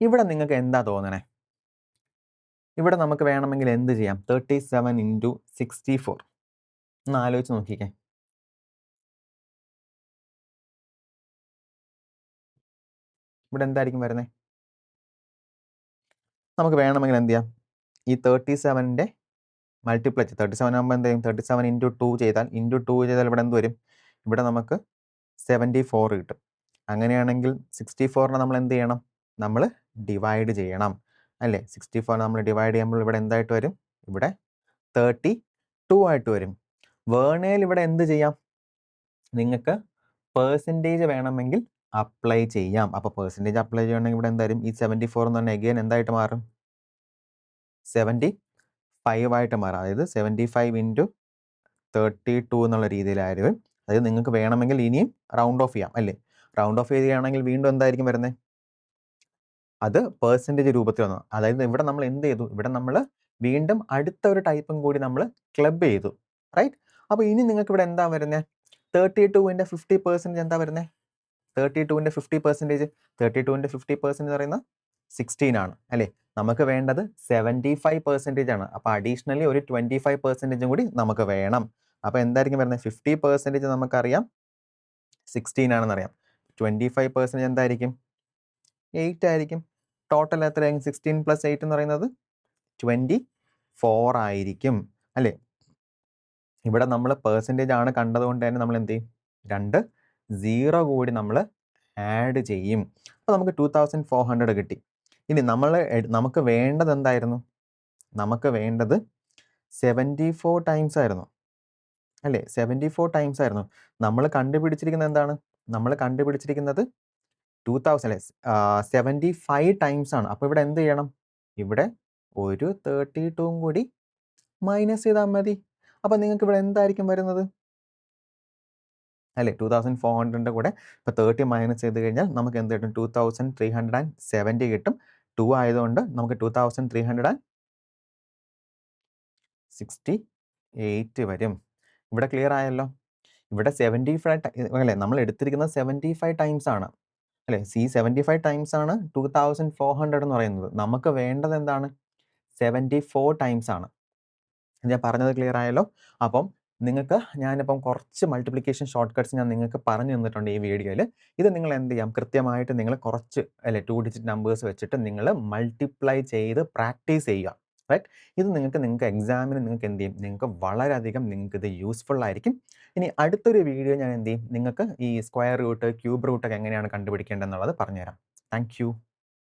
ഇവിടെ നിങ്ങൾക്ക് എന്താ തോന്നണേ? ഇവിടെ നമുക്ക് വേണമെങ്കിൽ എന്ത് ചെയ്യാം? 37 ഇൻറ്റു 64 ഒന്ന് ആലോചിച്ച് നോക്കിക്കേ. ഇവിടെ എന്തായിരിക്കും വരുന്നത്? നമുക്ക് വേണമെങ്കിൽ എന്ത് ചെയ്യാം? ഈ 37ൻ്റെ മൾട്ടിപ്ലൈ 37 ആകുമ്പോൾ എന്ത് ചെയ്യും? 37 ഇൻറ്റു 2 ചെയ്താൽ ഇവിടെ എന്ത് വരും? ഇവിടെ നമുക്ക് 74 കിട്ടും. അങ്ങനെയാണെങ്കിൽ 64നെ നമ്മൾ എന്ത് ചെയ്യണം? നമ്മൾ ഡിവൈഡ് ചെയ്യണം അല്ലേ? 64 നമ്മൾ ഡിവൈഡ് ചെയ്യുമ്പോൾ ഇവിടെ എന്തായിട്ട് വരും? ഇവിടെ 32 ആയിട്ട് വരും. വേണേൽ ഇവിടെ എന്ത് ചെയ്യാം? നിങ്ങൾക്ക് പെർസെൻറ്റേജ് വേണമെങ്കിൽ അപ്ലൈ ചെയ്യാം. അപ്പോൾ പെർസെൻറ്റേജ് അപ്ലൈ ചെയ്യണമെങ്കിൽ ഇവിടെ എന്തായാലും ഈ 74 എന്ന് പറഞ്ഞാൽ എഗെയിൻ എന്തായിട്ട് മാറും? 75 ആയിട്ട് മാറും. അതായത് 75 ഇൻറ്റു 32 എന്നുള്ള രീതിയിലായിരിക്കും. അതായത് നിങ്ങൾക്ക് വേണമെങ്കിൽ ഇനിയും റൗണ്ട് ഓഫ് ചെയ്യാം അല്ലേ? റൗണ്ട് ഓഫ് ചെയ്യുകയാണെങ്കിൽ വീണ്ടും എന്തായിരിക്കും വരുന്നത്? അത് പെർസെൻറ്റേജ് രൂപത്തിൽ വന്നു. അതായത് ഇവിടെ നമ്മൾ എന്ത് ചെയ്തു? ഇവിടെ നമ്മൾ വീണ്ടും അടുത്ത ഒരു ടൈപ്പും കൂടി നമ്മൾ ക്ലബ് ചെയ്തു. റൈറ്റ്? അപ്പോൾ ഇനി നിങ്ങൾക്ക് ഇവിടെ എന്താ വരുന്നത്? 32ൻ്റെ 50% എന്താ വരുന്നത്? 32ൻ്റെ 50%, 32ൻ്റെ 50% എന്ന് പറയുന്നത് 16 ആണ് അല്ലേ? നമുക്ക് വേണ്ടത് 75% ആണ്. അപ്പോൾ അഡീഷണലി ഒരു 25% കൂടി നമുക്ക് വേണം. അപ്പോൾ എന്തായിരിക്കും വരുന്നത്? 50% നമുക്കറിയാം 16 ആണെന്നറിയാം. 25% എന്തായിരിക്കും? 8 ആയിരിക്കും. ടോട്ടൽ എത്രയായിരിക്കും? 16 + 8 എന്ന് പറയുന്നത് 24 ആയിരിക്കും അല്ലേ? ഇവിടെ നമ്മൾ പെർസെൻറ്റേജ് ആണ് കണ്ടതുകൊണ്ട് തന്നെ നമ്മൾ എന്ത് ചെയ്യും? 2 0 കൂടി നമ്മൾ ആഡ് ചെയ്യും. അപ്പോൾ നമുക്ക് 2400 കിട്ടി. ഇനി നമുക്ക് വേണ്ടത് എന്തായിരുന്നു? നമുക്ക് വേണ്ടത് 74 ടൈംസ് ആയിരുന്നു അല്ലേ? 74 ടൈംസ് ആയിരുന്നു. നമ്മൾ കണ്ടുപിടിച്ചിരിക്കുന്നത് എന്താണ്? നമ്മൾ കണ്ടുപിടിച്ചിരിക്കുന്നത് 2000 അല്ലേ? 75 ടൈംസ് ആണ്. അപ്പോൾ ഇവിടെ എന്ത് ചെയ്യണം? ഇവിടെ ഒരു 32ഉം കൂടി മൈനസ് ചെയ്താൽ മതി. അപ്പോൾ നിങ്ങൾക്ക് ഇവിടെ എന്തായിരിക്കും വരുന്നത്? അല്ലേ? 2400ൻ്റെ കൂടെ ഇപ്പോൾ 30 മൈനസ് ചെയ്ത് കഴിഞ്ഞാൽ നമുക്ക് എന്ത് കിട്ടും? 2370 കിട്ടും. 2 ആയതുകൊണ്ട് നമുക്ക് 2368 വരും. ഇവിടെ ക്ലിയർ ആയല്ലോ? ഇവിടെ 75 അല്ലേ? നമ്മൾ എടുത്തിരിക്കുന്നത് 75 ടൈംസ് ആണ് അല്ലേ? 75 ടൈംസ് ആണ് 2400 എന്ന് പറയുന്നത്. നമുക്ക് വേണ്ടത് എന്താണ്? 74 ടൈംസ് ആണ്. ഞാൻ പറഞ്ഞത് ക്ലിയർ ആയല്ലോ? അപ്പം നിങ്ങൾക്ക് ഞാനിപ്പം കുറച്ച് മൾട്ടിപ്ലിക്കേഷൻ ഷോർട്ട് കട്ട്സ് ഞാൻ നിങ്ങൾക്ക് പറഞ്ഞു തന്നിട്ടുണ്ട് ഈ വീഡിയോയിൽ. ഇത് നിങ്ങൾ എന്ത് ചെയ്യാം? കൃത്യമായിട്ട് നിങ്ങൾ കുറച്ച് അല്ലേ 2 ഡിജിറ്റ് നമ്പേഴ്സ് വെച്ചിട്ട് നിങ്ങൾ മൾട്ടിപ്ലൈ ചെയ്ത് പ്രാക്ടീസ് ചെയ്യുക. റൈറ്റ്? ഇത് നിങ്ങൾക്ക് എക്സാമിന് നിങ്ങൾക്ക് എന്ത് ചെയ്യും? നിങ്ങൾക്ക് വളരെയധികം ഇത് യൂസ്ഫുൾ ആയിരിക്കും. ഇനി അടുത്തൊരു വീഡിയോ ഞാൻ എന്ത് ചെയ്യും? നിങ്ങൾക്ക് ഈ സ്ക്വയർ റൂട്ട്, ക്യൂബ് റൂട്ട് ഒക്കെ എങ്ങനെയാണ് കണ്ടുപിടിക്കേണ്ടതെന്നുള്ളത് പറഞ്ഞുതരാം. Thank you.